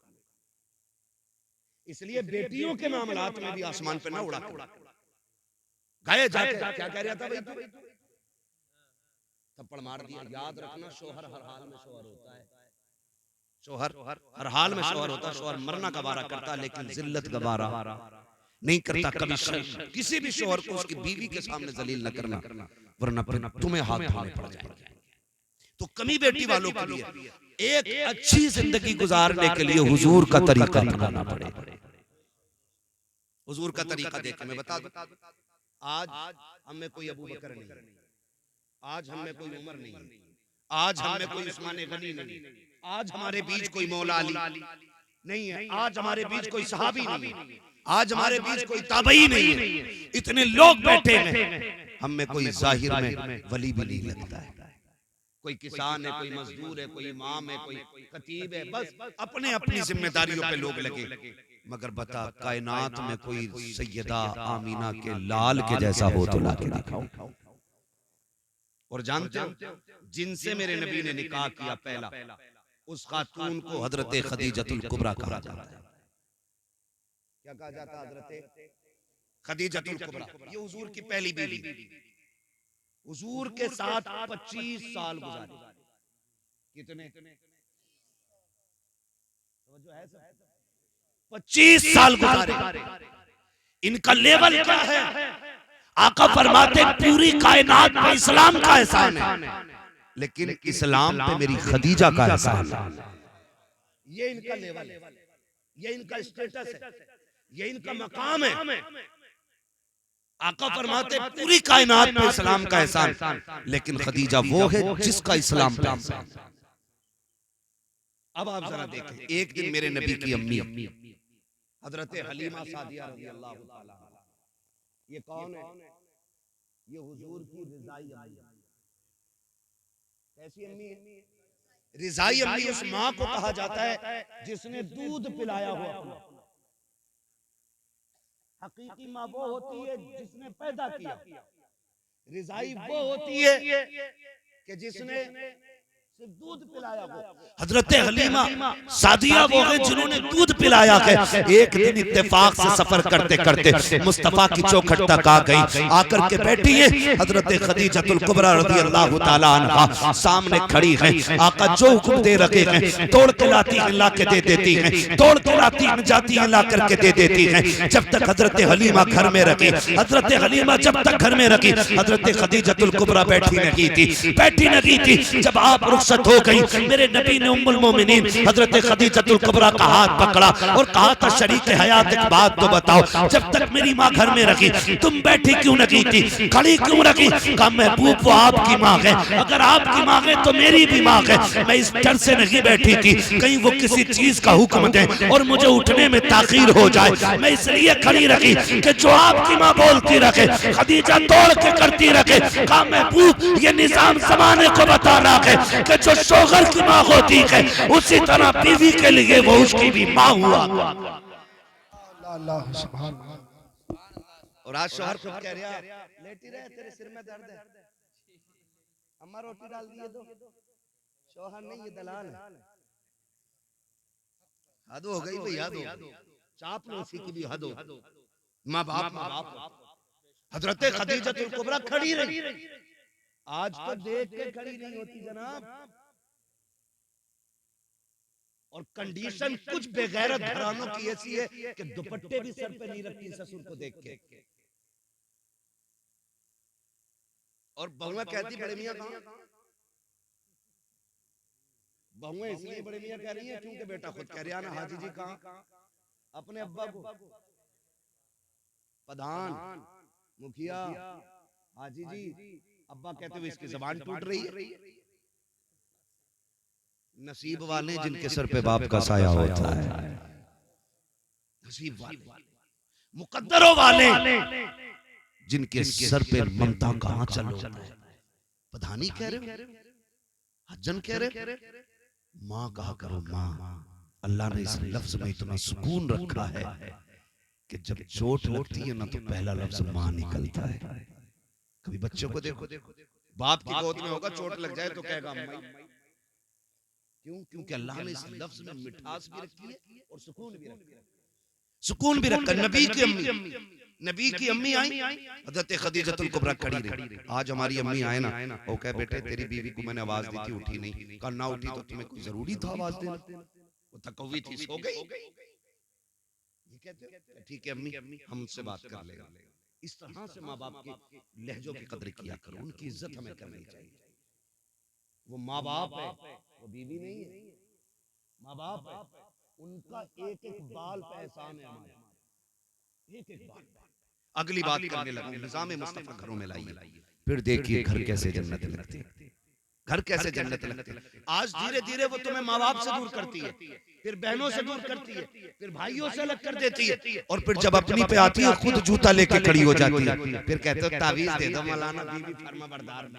इसलिए बेटियों के मामलात में भी आसमान पे ना उड़ा गए जाके। क्या कह रहा था भाई? थप्पड़ मार दिया। याद रखना शोहर हर हाल में शोहर होता है, शोहर हर हाल में शोहर होता है। शोहर मरना गवारा करता है लेकिन जिल्लत गवारा नहीं करता। कभी किसी भी शोहर को उसकी बीवी के सामने जलील न करना, वरना तुम्हें हाथ धोने पड़ जाएंगे। तो कमी बेटी वालों के लिए एक अच्छी जिंदगी गुजारने के लिए हुजूर का तरीका अपनाना पड़ेगा। हुजूर का तरीका देख मैं बता दूं, आज हम में कोई अबू बकर नहीं, आज हम में कोई उमर नहीं, आज हम में कोई उस्मान गनी नहीं, आज हमारे बीच कोई मौला अली नहीं है, आज हमारे बीच कोई सहाबी नहीं, आज हमारे बीच कोई ताबई नहीं है। इतने लोग बैठे हैं, हम में कोई जाहिर में वली भी नहीं लगता है। कोई किसान है, कोई मजदूर है, कोई इमाम है, कोई खतीब है, बस अपने अपनी जिम्मेदारियों पे लोग लगे। मगर बता कायनात में कोई सैयदा आमीना के लाल के जैसा हो तो लाके दिखाओ। और जानते हो जिनसे मेरे नबी ने निकाह किया पहला, उस खातून को हजरत खदीजतुल कुबरा कहा जाता है। क्या कहा जाता है? हजरत खदीजतुल कुबरा। ये हुजूर की पहली बीवी। हुजूर के साथ 25 साल गुजारे। कितने? 25 साल गुजारे। इनका लेवल क्या है? आका फरमाते पूरी कायनात में इस्लाम का एहसान है, लेकिन इस्लाम पे मेरी खदीजा का एहसान है। ये इनका लेवल है। ये इनका स्टेटस है, ये इनका मकाम है। आका फरमाते पूरी कायनात पे इस्लाम का एहसान, लेकिन खदीजा वो है जिसका इस्लाम पे एहसान। अब आप जरा देखें, एक दिन मेरे नबी की अम्मी हजरत हलीमा सादिया रज़ी अल्लाह ताला, ये कौन है? ये हुजूर की रिजाई अम्मी। कैसी अम्मी है? रिजाई अम्मी उस माँ को कहा जाता है जिसने दूध पिलाया हुआ। हकीकी माँ वो होती है जिसने पैदा किया, रिजाई वो होती है कि जिसने सिर्फ दूध पिलाया हो। हजरत हलीमा सादिया वो है जिन्होंने दूध पिलाया है। एक दिन इत्तेफाक से सफर करते करते मुस्तफा की चौखट तक आ गई, आकर के बैठी है हजरत खदीजतुल कुबरा रज़ी अल्लाह ताला अन्हा सामने खड़ी है। आका जो हुक्म दे रखे हैं, तोड़ के लाती है ला के दे देती है, तोड़ के लाती है जाती है ला करके दे देती है। जब तक हजरत हलीमा घर में रखी, हजरत हलीमा जब तक घर में रखी, हजरत खदीजतुल कुबरा बैठी नहीं थी। जब आप रुखसत हो गई, मेरे नबी ने उम्मुल मोमिनीन हजरत खदीजतुल कुबरा का हाथ पकड़ा और कहा था शरीक हयात एक बात तो बताओ, जब तक मेरी माँ घर में रखी तुम बैठी क्यों नहीं थी, खड़ी क्यों रखी? कहा महबूब वो आपकी माँ है, अगर आपकी माँ है तो मेरी भी माँ है। मैं इस डर से नहीं बैठी थी कहीं वो किसी चीज का हुक्म दे और मुझे उठने में ताखीर हो जाए, मैं इसलिए खड़ी रखी कि जो आपकी माँ बोलती रखे खदीजा तोड़ के करती रखे। कहा महबूब ये निजाम जमाने को बता रहा है कि जो शोहर की माँ होती है उसी तरह बीवी के लिए वो उसकी भी माँ हुआ। अल्लाह सुभान अल्लाह। और आज शोहर खुद कह रहा लेटी रहे तेरे सिर में दर्द है, अम्मा रोटी डाल दिए दो। शोहर नहीं ये दलाल है। हद हो गई भाई, हद हो गई। चापलूसी की भी हद हो। माँ बाप हजरत खदीजतुल कुबरा खड़ी रही, आज तो देख के खड़ी नहीं होती जनाब। और कंडीशन कुछ बेगैरत घरानों की ऐसी है कि दुपट्टे भी सर पे नहीं रखती ससुर को देख के। और बहुएं कहती बड़े मियां कहां? बहुएं इसलिए बड़े मियां कह रही हैं क्योंकि बेटा खुद कह रहा ना हाजी जी कहां? अपने अब्बा को प्रधान मुखिया हाजी जी अब्बा कहते हुए इसकी जबान टूट रही है। नसीब वाले जिनके सर पे बाप का साया होता है, नसीब वाले मुकद्दरों वाले जिनके सर पे ममता का आंचल होता है। प्रधानी कह रहे हो, हज्जन कह रहे, माँ कहा करो माँ। अल्लाह ने इस लफ्ज में इतना सुकून रखा है कि जब चोट लगती है ना तो पहला लफ्ज माँ निकलता है। कभी बच्चों को देखो, बाप की गोद में होगा चोट लग जाए तो कहेगा अम्मा। क्यों? क्योंकि अल्लाह ने इस लफ्ज में मिठास भी रखी है और सुकून भी रखा है। सुकून भी रखा। नबी की अम्मी आई, हजरत खदीजतुल कुबरा खड़ी रही। आज हमारी अम्मी आए ना, वो कहे बेटे तेरी बीवी को मैंने आवाज दी थी उठी नहीं। कहा ना उठी तो तुम्हें कोई जरूरी था आवाज देना? वो तकव्वी थी, सो गई। ये कहते ठीक है अम्मी हम उनसे बात कर लेगा। इस तरह से माँ बाप के लहजों की कदर किया करो, उनकी इज्जत हमें करनी चाहिए। वो माँ बाप है, वो बीवी नहीं है। माँ बाप है, उनका एक एक बाल पे एहसान है हमारा, एक एक बाल। अगली बात करने लगा, निजाम मुस्तफा घरों में लाइए, फिर देखिए घर कैसे जन्नत लगती है, घर कैसे जन्नत लगती है। आज धीरे धीरे वो तुम्हें माँ बाप से दूर करती है, फिर बहनों से दूर करती है, फिर भाइयों से अलग कर देती है, और फिर जब अपनी पे आती है खुद जूता लेके खड़ी हो जाती है। फिर कहते हो तावीज दे दो मौलाना, बीवी फरमा बरदार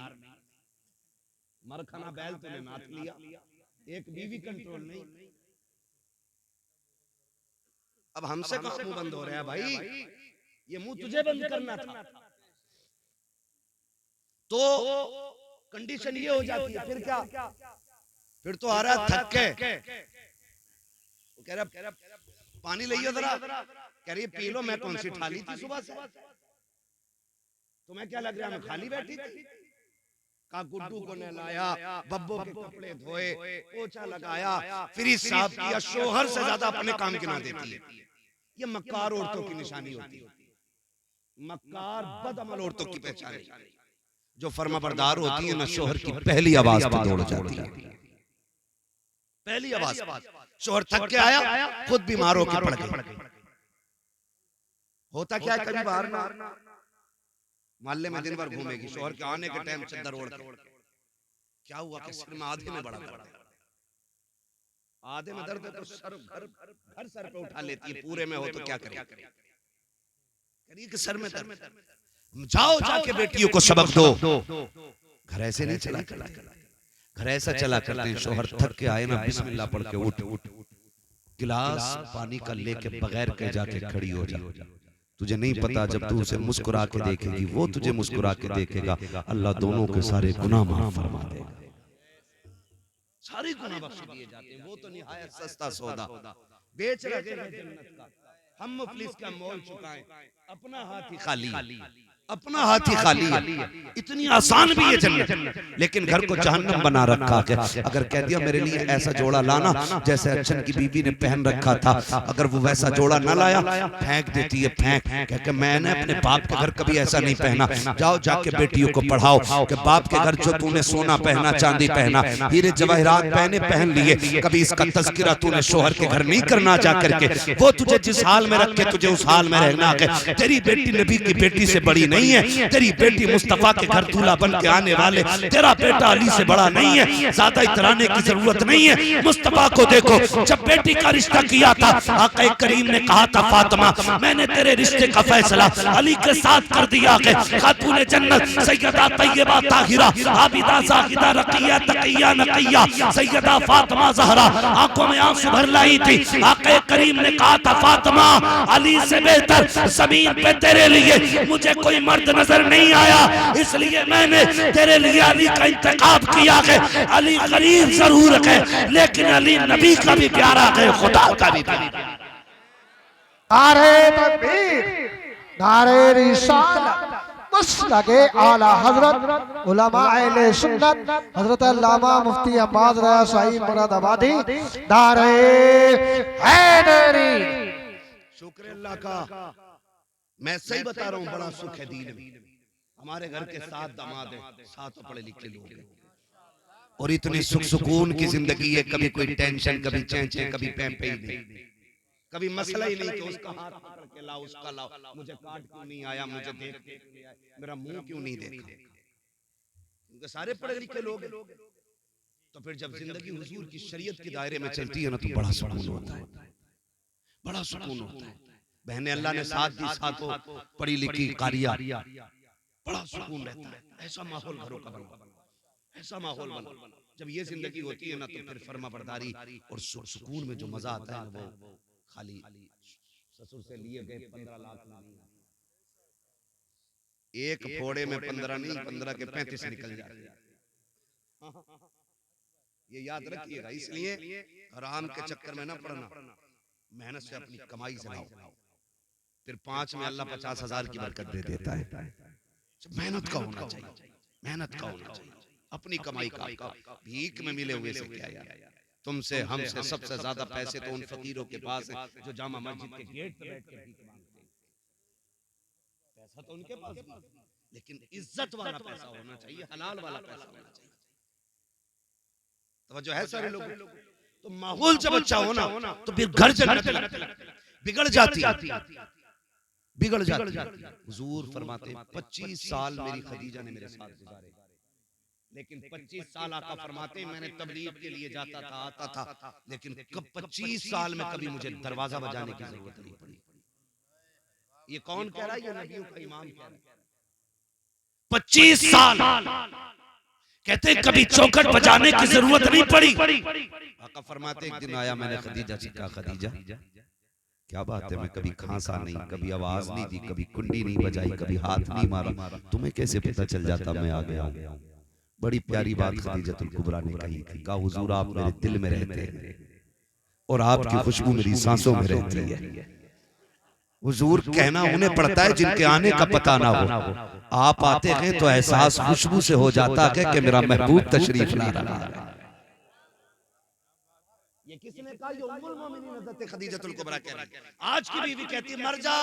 मरखाना बैल तूने नाथ लिया, एक बीवी कंट्रोल नहीं। अब हमसे कहां मुंह बंद हो रहा है भाई, ये मुंह तुझे बंद करना था। तो कंडीशन ये हो जाती है, फिर क्या? फिर तो आ रहा थक के कह रहा पानी लाइए जरा, कह रही पी लो। मैं कौन सी थाली थी सुबह से, तुम्हें क्या लग रहा है मैं खाली बैठी थी? का गुड्डू को नहलाया, बब्बो के कपड़े धोए, पोछा लगाया, फिर साफ किया। शोहर से ज्यादा अपने काम गिना देती है। ये मक्कार औरतों की निशानी होती है। मक्कार बदअमल औरतों की पहचान है। जो फर्माबरदार होती है ना, शोहर की पहली आवाज पे दौड़ जाती है, पहली आवाज। शोहर थक के आया, खुद बीमार होकर पड़ गए। होता क्या है, कभी बाहर ना मोहल्ले में दिन भर घूमेगी, शोहर के आने के टाइम चद्दर ओढ़ के, क्या हुआ कि सिर में आधे में बड़ा दर्द है, आधे में दर्द है तो सर घर सर पे उठा लेती है, पूरे में हो तो क्या करे, करिए कि सर में दर्द, जाओ जाके बेटियों को सबक दो। घर ऐसे नहीं चला करते, घर ऐसा चला करते हैं, शोहर थक के आए ना, बिस्मिल्लाह पढ़ के उठ, गिलास पानी का लेके बगैर कह जाके खड़ी हो जा। तुझे नहीं पता जब तू उसे मुस्कुरा के देखेगी, वो तुझे मुस्कुरा के देखेगा, अल्लाह दोनों के सारे गुनाह माफ फरमा देगा, सारे गुनाह बख्श दिए जाते हैं। वो तो निहायत सस्ता सौदा बेच रहे हैं जन्नत का, हम मुफलिस का मोल चुकाएं, अपना हाथ ही खाली, अपना हाथ ही खाली है। इतनी आसान भी है जन्नत, लेकिन घर को जहन्नम बना रखा है। अगर कह दिया मेरे लिए ऐसा जोड़ा लाना जैसे अच्छन की बीवी ने पहन रखा था, अगर वो वैसा जोड़ा ना लाया फेंक देती है, फेंक कह के मैंने अपने बाप के घर कभी ऐसा नहीं पहना। जाओ जाके बेटियों को पढ़ाओ कि बाप के घर जो तूने सोना पहना, चांदी पहना, हीरे जवाहरात पहने पहन लिए, कभी इसका तस्करा तूने शोहर के घर नहीं करना जा करके। वो तुझे जिस हाल में रखे तुझे उस हाल में रहना है। तेरी बेटी नबी की बेटी से बड़ी नहीं है, तेरी बेटी मुस्तफा के घर दूल्हा बन के आने वाले, तेरा बेटा अली से बड़ा नहीं है, ज्यादा इतराने की जरूरत नहीं है। मुस्तफा को देखो, जब बेटी का रिश्ता किया था आका करीम ने कहा था फातिमा मैंने तेरे रिश्ते का फैसला अली के साथ कर दिया है। खातून जन्नत सैयदा तैयबा ताहिरा आबिदा जाहिदा रकिया तकिया नकिया सैयदा फातिमा ज़हरा आंखों में आंसू भर लाई थी। आका करीम ने कहा था फातिमा अली से बेहतर जमीन पे तेरे लिए मुझे कोई मर्द नजर नहीं आया, इसलिए मैंने तेरे लिए अली का इंतखाब किया है। अली गरीब जरूर है लेकिन अली नबी का भी प्यारा है, खुदा का भी प्यारा। नारे तकबीर, नारे रिसालत, मसलके आला हजरत उलमा अहले सुन्नत हजरत अल्लामा मुफ्ती अब्बास रज़ा साहिब मुरादाबादी, नारे हैदरी। शुक्र अल्लाह का, मैं सही बता रहा हूँ, बड़ा सुख है दीन में। हमारे घर के 7 दामाद हैं, 7 पढ़े लिखे लोग हैं, और इतनी सुख सुकून की जिंदगी है। कभी कोई टेंशन, कभी चैंचे, कभी पैंपे ही नहीं, कभी मसला ही नहीं कि उसका हाथ पकड़ के लाओ, उसका लाओ, मुझे काट क्यों नहीं आया, मुझे देख क्यों नहीं आया, मेरा मुंह क्यों नहीं देखा, क्योंकि सारे पढ़े लिखे लोग हैं। तो फिर जब जिंदगी हुजूर की शरीयत के दायरे में चलती है ना, तो बड़ा सुकून होता है, बड़ा सुकून होता है। बहने अल्लाह ने साथ दी, साथों पढ़ी लिखी कारिया, बड़ा सुकून रहता है। ऐसा माहौल घरों का बना, ऐसा माहौल बना। जब ये जिंदगी होती है ना, तो फिर फर्मा बरदारी और सुकून में जो मजा आता है ना, वो खाली ससुर से लिए गए 15 लाख नहीं, एक फोड़े में 15 नहीं, 15 के 35 निकल जाते हैं। ये याद रखिएगा। इसलिए हराम के चक्कर में ना पड़ना, मेहनत से अपनी कमाई से लाओ, फिर 5 में अल्लाह 50,000 की बरकत दे देता है। मेहनत का होना चाहिए, मेहनत का होना चाहिए, अपनी कमाई का। भीख में मिले हुए से क्या यार, तुमसे हमसे सबसे ज्यादा पैसे तो उन फकीरों के पास है जो जामा मस्जिद के गेट पे बैठ के भीख मांगते हैं। पैसा तो उनके पास भी, लेकिन इज्जत वाला पैसा होना चाहिए, हलाल वाला पैसा होना चाहिए। तवज्जो है सारे लोग। तो माहौल जब अच्छा होना तो फिर घर जन्नत बिगड़ जाती, बिगड़ जाती। हुजूर फरमाते 25 साल मेरी खदीजा ने मेरे साथ गुजारे, लेकिन 25 साल आका फरमाते मैंने तबलीग के लिए जाता था, आता था, लेकिन कब 25 साल में कभी मुझे दरवाजा बजाने की जरूरत नहीं पड़ी। ये कौन कह रहा है? ये नबियों का इमाम कह रहा है। 25 साल कहते कभी चौखट बजाने की जरूरत नहीं पड़ी। आका फरमाते एक दिन आया, मैंने खदीजा से कहा खदीजा क्या बात है, मैं कभी खांसा नहीं, कभी आवाज नहीं दी, कभी कुंडी नहीं बजाई, कभी हाथ नहीं मारा, तुम्हें कैसे पता चल जाता मैं आ गया हूं? बड़ी प्यारी बात खदीजतुल कुबरा ने कही थी, कहा हुजूर आप मेरे दिल में रहते हैं और आपकी खुशबू मेरी सांसों में रहती है। हुजूर कहना उन्हें पड़ता है जिनके आने का पता ना हो। आप आते हैं तो एहसास खुशबू से हो जाता है कि मेरा महबूब तशरीफ ला रहा है। ये किसने कहा? ये उम्मुल मोमिनीन हज़रत खदीजतुल कुबरा कह रही है। आज की बीवी कहती है मर जा,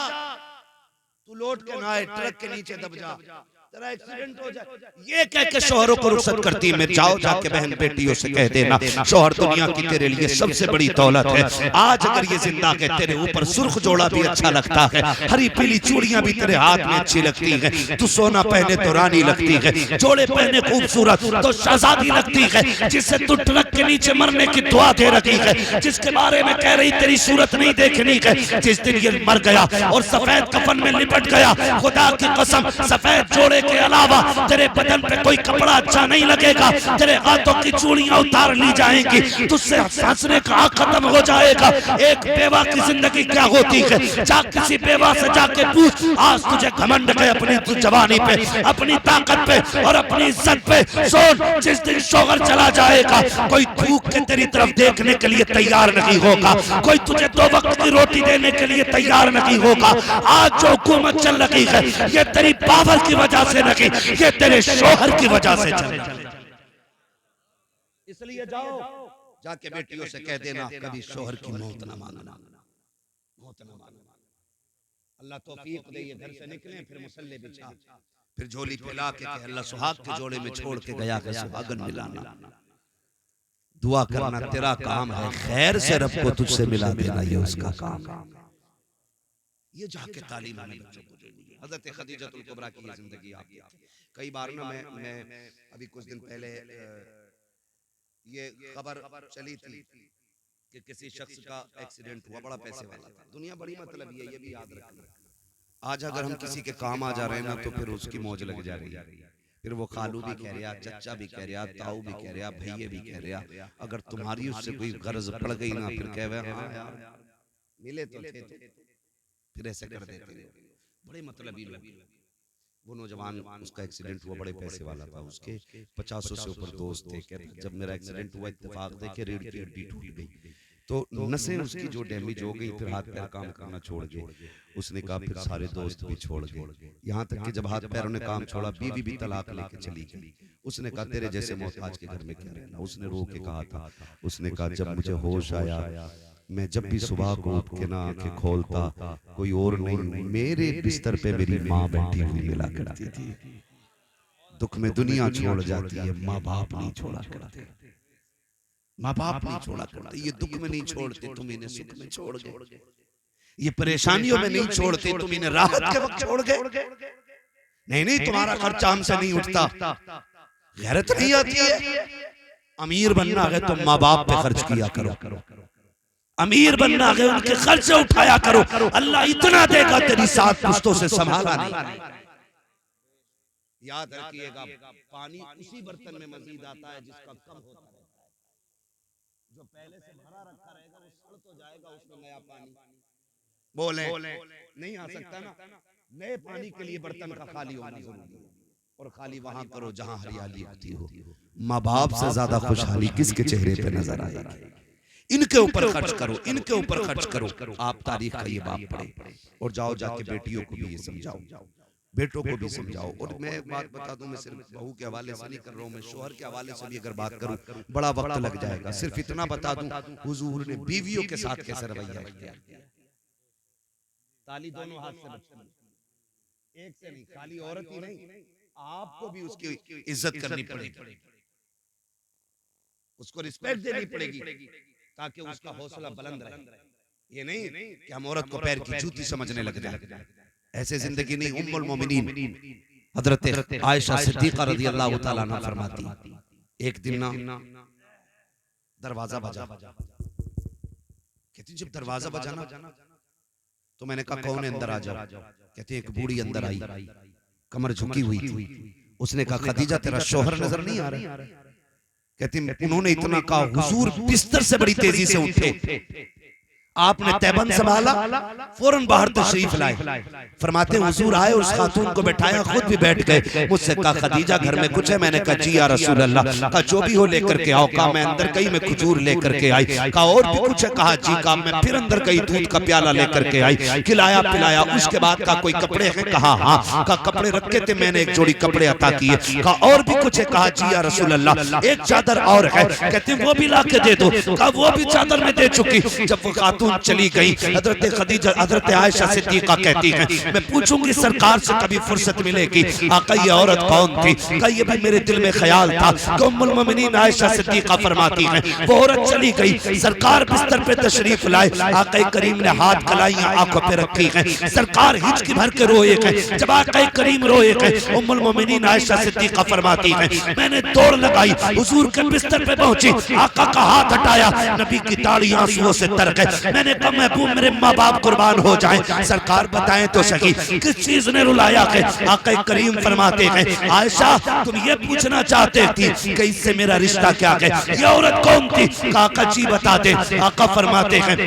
तू लौट के ना आए, ट्रक के नीचे दब जा, तेरा एक्सीडेंट हो जाए, ये कह के शोहरों को रुखसत करती है। मैं जाओ जाके बहन बेटियों से कह देना शोहर दुनिया की तेरे लिए सबसे बड़ी दौलत है। आज अगर ये जिंदा है तेरे ऊपर सुर्ख जोड़ा भी अच्छा लगता है, हरी पीली चूड़ियां भी तेरे हाथ में अच्छी लगती है, तू सोना पहने तो रानी लगती है, जोड़े पहने खूबसूरत तो शहजादी लगती है, जिससे तू ट्रक के नीचे मरने की दुआ दे रही है, जिसके बारे में कह रही तेरी सूरत नहीं देखनी है, जिस दिन ये मर गया और सफेद कफन में लिपट गया, खुदा की कसम सफेद जोड़े के अलावा तेरे बदन पे कोई कपड़ा अच्छा नहीं लगेगा, तेरे हाथों की चूड़ियां उतार ली जाएंगी, तुझसे हंसने का हक खत्म हो जाएगा। एक बेवा की जिंदगी क्या होती है, जा किसी बेवा से जाके पूछ, आज तुझे घमंड है अपनी जवानी पे, अपनी ताकत पे और अपनी इज्जत पे। सोच, जिस दिन शोहर चला जाएगा कोई थूक के तेरी तरफ देखने के लिए तैयार नहीं होगा, कोई तुझे 2 वक्त की रोटी देने के लिए तैयार नहीं होगा। आज जो हुकूमत चल रही है ये तेरी पावर की वजह से नहीं, ये तेरे शोहर की वजह से चल रही है। इसलिए जाओ जाके बेटियों से कह देना कभी शोहर की मौत ना मांगना, मौत ना मांगना। अल्लाह तौफीक दे, ये घर से निकले फिर मुसल्ले बिछा, फिर झोली फैला के कहे अल्लाह सुहाग के जोड़े में छोड़ के गया है सुहागन मिलाना। दुआ करना तेरा काम है, खैर से रब को तुझसे मिला देना ये उसका काम है। ये जाके तालीम हमें बच्चों को देनी है। हज़रत खदीजतुल कुबरा की जिंदगी आपकी। कई बार ना मैं अभी कुछ दिन पहले ये खबर चली थी कि किसी शख्स का एक्सीडेंट हुआ, बड़ा पैसे वाला था, दुनिया बड़ी मतलब ये भी याद रखना। आज अगर हम किसी के काम आ जा रहे हैं ना तो फिर उसकी मौज लग जा रही है, फिर वो खालू भी कह रहा, चचा भी कह रहा, ताऊ भी कह रहा, भैये भी कह रहा। अगर तुम्हारी उससे कोई गर्ज पड़ गई ना फिर कह हाँ यार मिले तो थे, फिर ऐसे कर देते बड़े मतलबी लोग। वो नौजवान उसका एक्सीडेंट हुआ, बड़े पैसे वाला था, उसके 50 से ऊपर दोस्त थे। कहते जब मेरा एक्सीडेंट हुआ इत्तेफाक देखे रीढ़ की हड्डी टूट गई, तो नसें उसकी जो डैमेज हो गई, फिर हाथ पैर काम करना छोड़ गए। उसने कहा फिर सारे दोस्त भी छोड़ गए, यहाँ तक कि जब हाथ पैरों ने काम छोड़ा बीवी भी तलाक लेके चली गई। उसने कहा तेरे जैसे मोहताज के घर में क्या रहना। उसने रो के कहा था, उसने कहा जब मुझे होश आया मैं जब भी सुबह को उठ के ना आंखें खोलता कोई और नहीं, मेरे बिस्तर पे मेरी माँ बैठी हुई मिला करती थी। दुख में दुनिया छोड़ जाती है, माँ बाप नहीं छोड़ा करते, माँ बाप नहीं छोड़ा करते। ये दुख में नहीं छोड़ते, तुम इन्हें सुख में छोड़ गए। ये परेशानियों में नहीं छोड़ते, तुम इन्हें राहत के वक्त छोड़ गए। नहीं तुम्हारा खर्चा हमसे नहीं उठता, गैरत नहीं आती है। अमीर बनना है तो माँ बाप पे खर्च किया करो, अमीर बनना है उनके खर्चे उठाया करो। अल्लाह इतना देगा तेरी 7 पुश्तों से संभाला नहीं। याद रखिएगा पानी उसी बर्तन में मजीद आता है जिसका कम होता है। जो पहले से भरा रखा रहेगा वो सड़ तो जाएगा, उसमें नया पानी बोले नहीं आ सकता ना। नए पानी के लिए बर्तन का खाली होना जरूरी है, और खाली वहां करो जहां हरियाली होती हो। माँ बाप से ज्यादा खुशहाली किसके चेहरे पे नजर आएगी? इनके ऊपर खर्च करो, इनके ऊपर खर्च करो। आप तारीख का ये बाप पढ़े और जाओ जाके बेटियों को भी ये समझाओ, बेटों को भी समझाओ। और मैं एक बात बता दूं, मैं सिर्फ बहू के हवाले से नहीं कर रहा हूं, मैं शोहर के हवाले से भी अगर बात करूं बड़ा वक्त लग जाएगा। सिर्फ इतना बता दूं हुजूर ने बीवियों के साथ कैसे रवैया किया। ताली दोनों हाथ से बचती, एक से नहीं, खाली औरत ही नहीं आपको भी उसकी इज्जत करनी पड़ेगी, उसको रिस्पेक्ट देनी पड़ेगी ताकि उसका हौसला बुलंद रहे। ये नहीं कि हम औरत को पैर की जूती समझने लग जाए, ऐसे जिंदगी नहीं। उम्मुल मोमिनीन हजरत आयशा सिद्दीका रज़ी अल्लाह तआला अन्हा फरमाती, एक दिन ना दरवाजा बजा, कहती जब दरवाजा बजा ना तो मैंने कहा कौन है अंदर आ जाओ। कहते एक बूढ़ी अंदर आई, कमर झुकी हुई थी। उसने कहा खदीजा तेरा शौहर नजर नहीं आ रहा। कहती उन्होंने इतना कहा हुजूर बिस्तर से बड़ी तेजी से उठे, आपने तैबंद संभाला, फौरन बाहर तशरीफ लाए। फरमाते हुजूर आए, उस खातून को बैठाया, खुद भी बैठ गए। मुझसे कहा खदीजा घर में कुछ है? मैंने कहा जी या रसूल अल्लाह। कहा जो भी हो लेकर के आओ। कहा मैं अंदर गई, मैं खजूर लेकर के आई। कहा और भी कुछ है? कहा जी। कहा मैं फिर अंदर गई, दूध का प्याला लेकर के आई, खिलाया पिलाया। उसके बाद कहा कोई कपड़े हैं? कहा हाँ। कहा कपड़े रखे थे, मैंने एक जोड़ी कपड़े अता किए। कहा और भी कुछ है? कहा जी या रसूल अल्लाह एक चादर और है। कहते वो भी ला के दे दो। कहा वो भी चादर में दे चुकी। जब वो खातून खातून चली गई। हजरत खदीजा, हजरत आयशा सिद्दीका कहती हैं, मैं पूछूंगी सरकार से कभी फुर्सत मिलेगी, आका ये औरत कौन थी? कहा ये भी मेरे दिल में ख्याल था। कि उम्मुल मोमिनीन आयशा सिद्दीका फरमाती हैं, वो औरत चली गई, सरकार बिस्तर पे तशरीफ लाए, आका करीम ने हाथ कलाइयां आंखों पे रखी हैं, सरकार हिचकी भर के रोए हैं। जब आका करीम रोए हैं, उम्मुल मोमिनीन आयशा सिद्दीका फरमाती हैं, मैंने दौड़ लगाई, हुजूर के बिस्तर पे पहुंची, आका का हाथ हटाया, नबी की दाढ़ी आंसुओं से तर गए। मैंने कहा महबूब मेरे माँ बाप कुर्बान हो जाएं, सरकार बताएं तो सही किस चीज ने रुलाया है? आका करीम फरमाते हैं, आयशा तुम ये पूछना चाहते थी कि इससे मेरा रिश्ता क्या है? ये औरत कौन थी? आका जी बता दे। आका फरमाते हैं,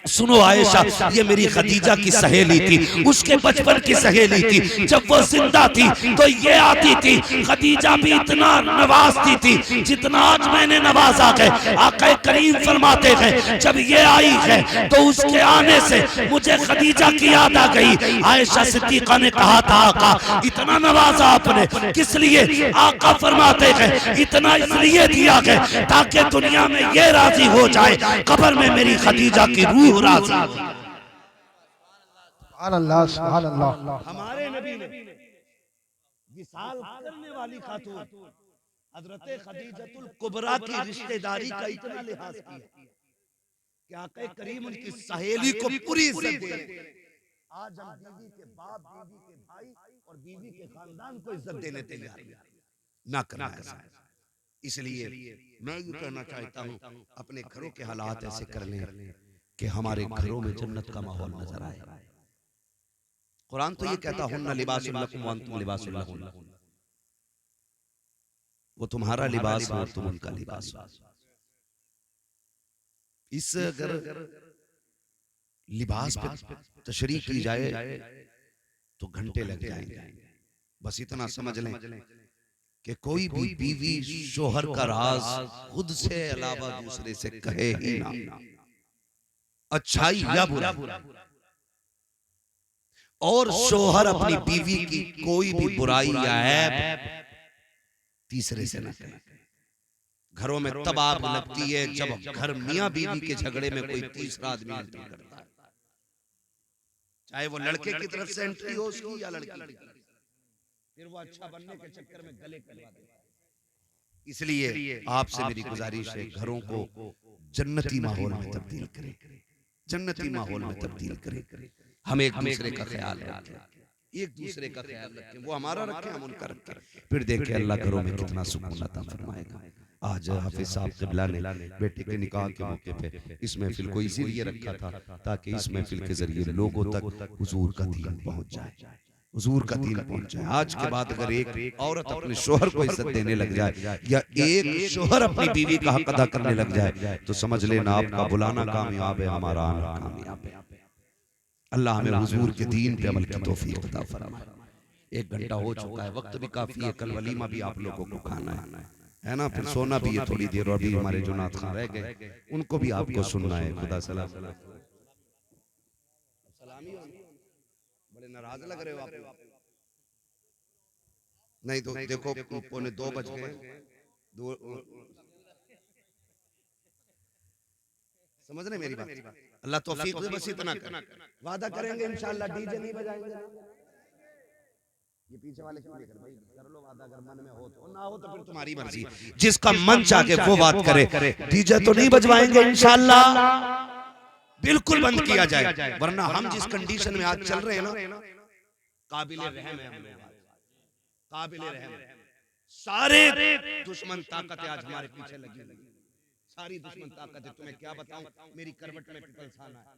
सुनो आयशा, ये मेरी खदीजा की सहेली थी, उसके बचपन की सहेली थी। जब वो जिंदा थी तो ये आती थी, खदीजा भी इतना नवाजती थी जितना आज मैंने नवाजा है। आका करीम फरमाते हैं, जब ये आई है तो उसके आने से मुझे खदीजा की याद आ गई। आयशा सिद्दीका ने कहा था, आका इतना नवाजा आपने किस लिए? आका फरमाते हैं, इतना इसलिए दिया है ताकि दुनिया में ये राजी हो जाए, कब्र में मेरी खदीजा की रूह राजी हो। सुभान अल्लाह, सुभान अल्लाह। हमारे नबी ने विसाल करने वाली खातून हजरत खदीजतुल कुबरा की रिश्तेदारी का इतना लिहाज किया कि आका करीम उनकी सहेली को पूरी इज्जत दे। आज हम बीवी के बाप, बीवी के भाई और बीवी के खानदान को इज्जत देने तैयार ना करना ऐसा। इसलिए मैं ये कहना चाहता हूँ, अपने घरों के हालात ऐसे कर लें कि हमारे घरों में जन्नत का माहौल नजर आए। कुरान तो ये कहता हुन्ना लिबासुल लकुम व अंतुम लिबासुल लहुन्ना, वो तुम्हारा लिबास हो, तुम उनका लिबास हो। इस अगर लिबास पे तशरीह की जाए तो घंटे लग जाएंगे। बस इतना समझ लें कि कोई भी बीवी शोहर का राज खुद से अलावा दूसरे से कहे ही ना, अच्छाई या बुरा। और शोहर अपनी बीवी की कोई भी बुराई या ऐब तीसरे से न कहे। घरों में तब आग लगती है जब घर मियां बीवी के झगड़े में कोई तीसरा आदमी एंट्री करता है, चाहे वो लड़के की तरफ से एंट्री हो उसकी या लड़की की, फिर वो अच्छा बनने के चक्कर में गले कटवा देता है। इसलिए आपसे मेरी गुजारिश है, घरों को जन्नती माहौल में तब्दील करें, जन्नती माहौल में तब्दील करें। हम एक दूसरे का ख्याल रखें, एक दूसरे का ख्याल रखें, वो हमारा रखें, हम उनका रखें, फिर देखें अल्लाह घरों में कितना सुकून अता फरमाएगा। आज हाफिज साहब क़िबला ने बेटे के निकाह के मौके पे इस महफिल को इसीलिए रखा था ताकि इस महफिल के जरिए लोगों तक हुजूर का दीन पहुंच जाए, हुजूर का दीन पहुंच जाए। आज के बाद अगर एक औरत अपने शोहर को इज्जत देने लग जाए या एक शोहर अपनी बीवी का हक अदा करने लग जाए तो समझ लेना आपका बुलाना कामयाब है, हमारा आना कामयाब है। अल्लाह हमें हुजूर के दीन पे अमल की तौफीक अता फरमाए। 1 घंटा हो चुका है, वक्त भी काफी है, कल वलीमा भी आप लोगों को खाना है ना, फिर सोना भी है थोड़ी देर, और भी हमारे जो नात खान रह गए उनको भी आपको सुनना है। खुदा सलाम। सलामी बड़े नाराज लग रहे हो आप। नहीं तो देखो 1:45 बज गए, समझ रहे मेरी बात? अल्लाह तौफीक दे, बस इतना वादा करेंगे इंशाअल्लाह डीजे नहीं बजाएंगे। ये पीछे वाले क्यों लेकर भाई, कर लो वादा, अगर मन में हो तो, ना हो तो फिर तुम्हारी मर्जी, जिसका मन चाहे वो बात करे। डीजे तो नहीं बजवाएंगे इंशाअल्लाह, बिल्कुल बंद किया जाए, वरना हम जिस कंडीशन में आज चल रहे हैं ना, काबिल रहम है हम लोग, काबिल रहम। सारे दुश्मन ताकतें आज हमारे पीछे लगी, सारी दुश्मन ताकतें। तुम्हें क्या बताऊं, मेरी करवट में पिपलसाना है,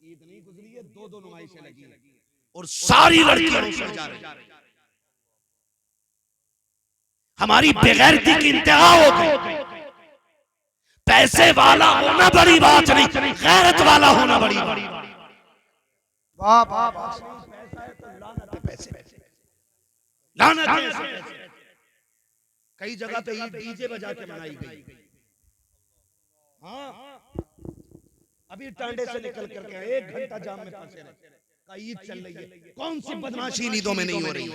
ईद नहीं गुजरी है, 2 नुमाइशें लगी और सारी लड़कियां उसमें जा रही। हमारी बेगैरती की इंतहा हो गई। पैसे वाला होना बड़ी बात नहीं, गैरत वाला होना बड़ी बात। वाह वाह वाह। पैसे लानत है। कई जगह पे ईद डीजे बजा के मनाई गई। हाँ, अभी टांडे से निकल करके 1 घंटा जाम में फंसे रहे, ईद चल रही है। कौन सी बदमाशी ईदों में नहीं हो रही?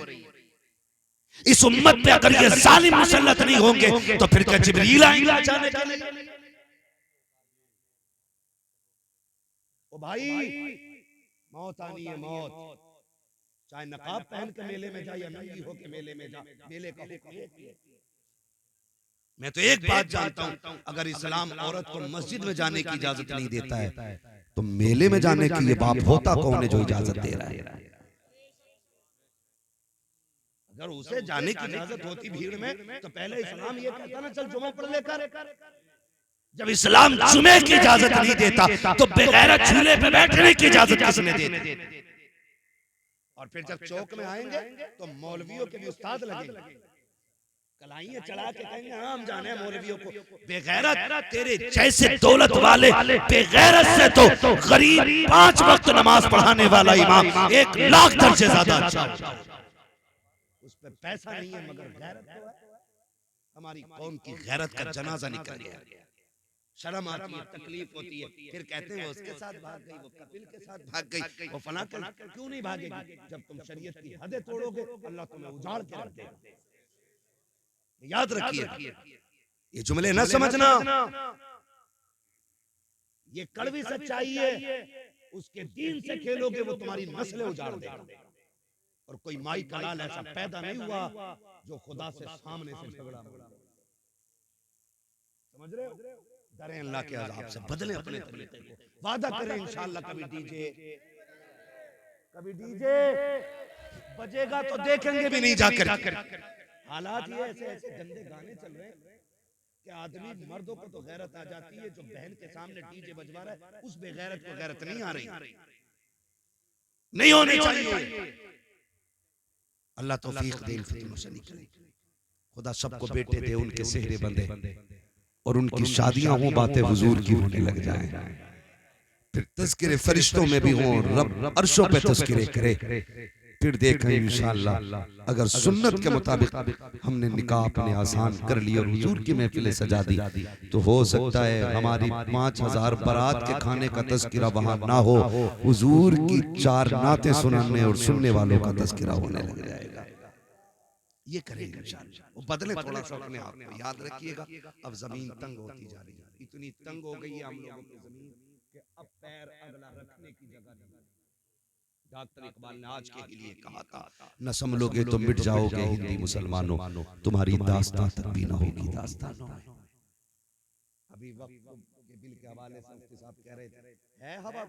इस उम्मत पे अगर ये जालिम मुसल्लत नहीं होंगे तो फिर क्या जिब्रील आएंगे बचाने के लिए? ओ भाई, मौत आनी है मौत, चाहे नकाब पहन के मेले में जा या नंगी होके मेले में जा, मेले का हुक्म एक ही है। मैं तो एक बात जानता हूं, अगर इस्लाम औरत को मस्जिद में जाने की इजाजत नहीं देता है तो मेले में जाने की ये बाप होता कौन है जो इजाजत दे रहा है? अगर उसे जाने की इजाजत होती भीड़ में तो पहले इस्लाम ये कहता ना चल जुमा पढ़ लेकर। जब इस्लाम जुमे की इजाजत नहीं देता तो बेगैरत झूले पे बैठने की इजाजत किसने दी? और फिर जब चौक में आएंगे तो मौलवियों के भी उस्ताद लगेंगे, कलाइयां चढ़ा के कहेंगे हाँ हम जाने हैं मौलवियों को। बेगैरत तेरे जैसे दौलत वाले बेगैरत से तो गरीब 5 वक्त नमाज पढ़ाने वाला इमाम 1 लाख दर्जे ज्यादा अच्छा होता है। उस पे पैसा नहीं है मगर गैरत तो है। हमारी कौम की गैरत का जनाजा निकल गया, शर्म आती है, तकलीफ होती है, फिर कहते हैं वो उसके साथ भाग गई, वो कपिल के साथ भाग गई, वो फलां क्यों नहीं भागेगी? जब तुम शरीयत की हदें तोड़ोगे अल्लाह तुम्हें उजाड़ के रख देगा। याद रखिए, ये जुमले न समझना, ये कड़वी सच्चाई है। उसके दीन से खेलोगे वो तुम्हारी नस्लें उजाड़ देगा। और कोई माई का लाल ऐसा पैदा नहीं हुआ जो खुदा से सामने से झगड़ा, समझ रहे हो? डरें अल्लाह के अज़ाब से, बदलें अपने तरीके को, वादा करें इंशाअल्लाह कभी डीजे बजेगा तो देखेंगे भी नहीं जाकर। हालात ये ऐसे ऐसे गंदे गाने चल रहे हैं कि आदमी मर्दों को तो गैरत आ जाती है, जो बहन के सामने डीजे बजवा रहा है उस बेगैरत को गैरत नहीं आ रही, नहीं होनी चाहिए। अल्लाह तौफीक दे, इन फितनों से निकले। खुदा सबको बेटे दे, उनके सेहरे बंधे और उनकी शादियां हो, बातें हुजूर की होने लग जाएं, फिर तज़किरे फरिश्तों में भी हो, रब अर्शों पे तज़किरे करे। फिर देखें इंशाअल्लाह अगर सुन्नत के मुताबिक हमने निकाह अपने आसान कर लिया और हुजूर की महफिलें सजा दी तो हो सकता है हमारी 5000 बारात के खाने का तज़किरा वहां ना हो, हुजूर की 4 नातें सुनाने और सुनने वालों का तज़किरा होने लग जाएगा। ये करेंगे इंशाअल्लाह। वो बदले थोड़ा सा अपने आप को, याद रखिएगा अब जमीन तंग होती जा रही है, इतनी तंग हो गई है हम लोगों की जमीन कि अब पैर अगला रखने की जगह नहीं। डॉक्टर इकबाल ने आज के लिए कहा था, न संभलोगे तो मिट जाओगे हिंदी मुसलमानों, तुम्हारी दास्तां तक भी न होगी दास्तानों। अभी वक्त के बिल के हवाले से मुफ्ती साहब कह रहे थे, है हवा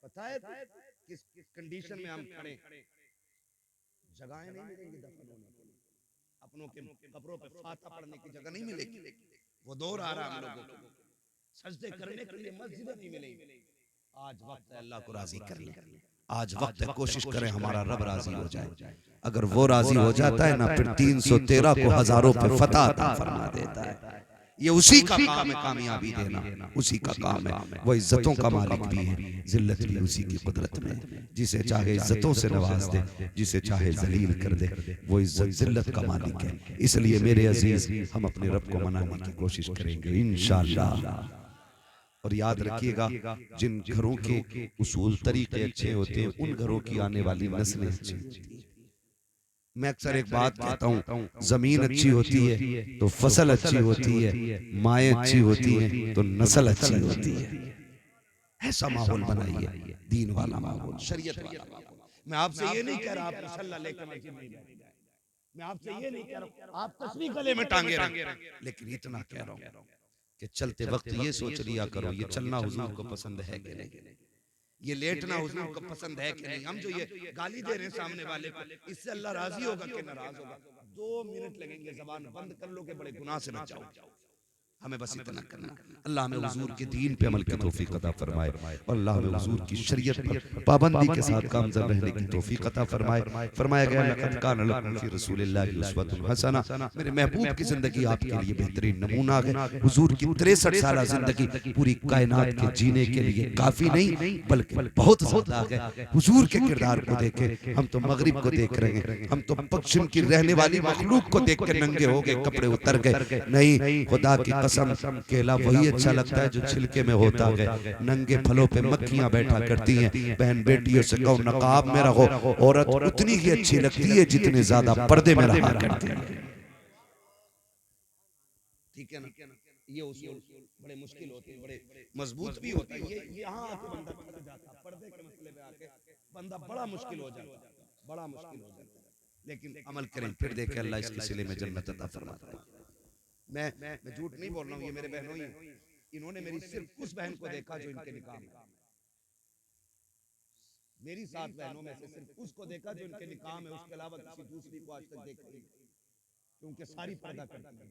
पता है किस कंडीशन में हम खड़े, जगहें नहीं मिलेंगी दफन होने के लिए, अपनों के कब्रों पे फाता पढ़ने की जगह नहीं मिलेगी। वो दौर आ रहा हम लोगों को, सजदे करने के लिए मस्जिदें नहीं मिलेंगी। आज वक्त है अल्लाह को राजी कर ले, आज वक्त है कोशिश करें हमारा रब राजी हो जाए। अगर वो राजी हो जाता है ना फिर 313 को हजारों पे फतह अता फरमा देता है। ये उसी का काम है कामयाबी देना, उसी का काम है। वो इज्जतों का मालिक भी है, जिल्लत भी उसी की कुदरत में, जिसे चाहे इज्जतों से नवाज दे, जिसे चाहे जलील कर दे, वो इज्जत जिल्लत का मालिक है। इसलिए मेरे अजीज हम अपने रब को मनाने की कोशिश करेंगे इंशाअल्लाह। और याद रखिएगा जिन घरों के उसूल तरीके अच्छे होते हैं उन घरों की आने वाली नस्लें अच्छी होती हैं। मैं अक्सर एक बात कहता हूँ, जमीन अच्छी होती है तो फसल अच्छी होती है, माएँ अच्छी होती हैं तो नस्ल अच्छी होती है। ऐसा माहौल बनाइए, दीन वाला माहौल, शरीयत वाला माहौल। मैं आपसे ये नहीं कह रहा आप मसल्ला लेकर मस्जिद में जाएं, मैं आपसे ये नहीं कह रहा आप तस्बीह गले में टांगे रखें, लेकिन इतना कह रहा हूँ कि चलते वक्त ये सोच लिया करो ये चलना हुजूर को पसंद है कि नहीं, ये लेटना हुजूर को पसंद है कि नहीं। हम जो ये गाली दे रहे हैं सामने वाले को, इससे अल्लाह राजी होगा कि नाराज होगा? 2 मिनट लगेंगे, जबान बंद कर लोगे बड़े गुनाह से बच जाओगे। हमें बस इतना करना, अल्लाह हमें हुजूर के दीन पे अमल की तौफीक अता फरमाए और अल्लाह हमें हुजूर की शरीयत पर पाबंदी के साथ कामज़ब रहने की तौफीक अता फरमाए। फरमाया गया लक़द कान लकुम फ़ी रसूलिल्लाहि उस्वतुन हसना, मेरे महबूब की जिंदगी आपके लिए बेहतरीन नमूना है। हुजूर की 63 साल जिंदगी पूरी कायनात के जीने के लिए काफी नहीं बल्कि बहुत ज्यादा है। हुजूर के किरदार को देखे, हम तो मगरिब को देख रहे हैं, हम तो पश्चिम की रहने वाली मखलूक को देख के नंगे हो गए, कपड़े उतर गए। नहीं, खुदा की कसम केला वही अच्छा लगता है जो छिलके में होता है। नंगे फलों पे मक्खियां बैठा करती हैं। बहन बेटियों से कहो नकाब में रहो, औरत उतनी ही अच्छी लगती है जितने ज्यादा पर्दे में रहा करते हैं। ठीक है ना? ये उसूल बड़े मुश्किल होते हैं, बड़े मजबूत भी होते हैं। ये यहाँ आके बंदा जाता, पर्दे के मसले पे आके बंदा बड़ा मुश्किल हो जाता, बड़ा मुश्किल हो जाता। लेकिन अमल करें फिर देखें अल्लाह इसके सिले में जन्नत अता फरमाता है। मैं झूठ नहीं बोल रहा हूँ, ये मेरे बहनों ही, इन्होंने मेरी सिर्फ उस बहन को देखा जो इनके निकाह में, मेरी 7 बहनों में से सिर्फ उसको देखा जो इनके निकाह में, उसके अलावा किसी दूसरी को आज तक देखा नहीं, क्योंकि सारी पर्दा करती है।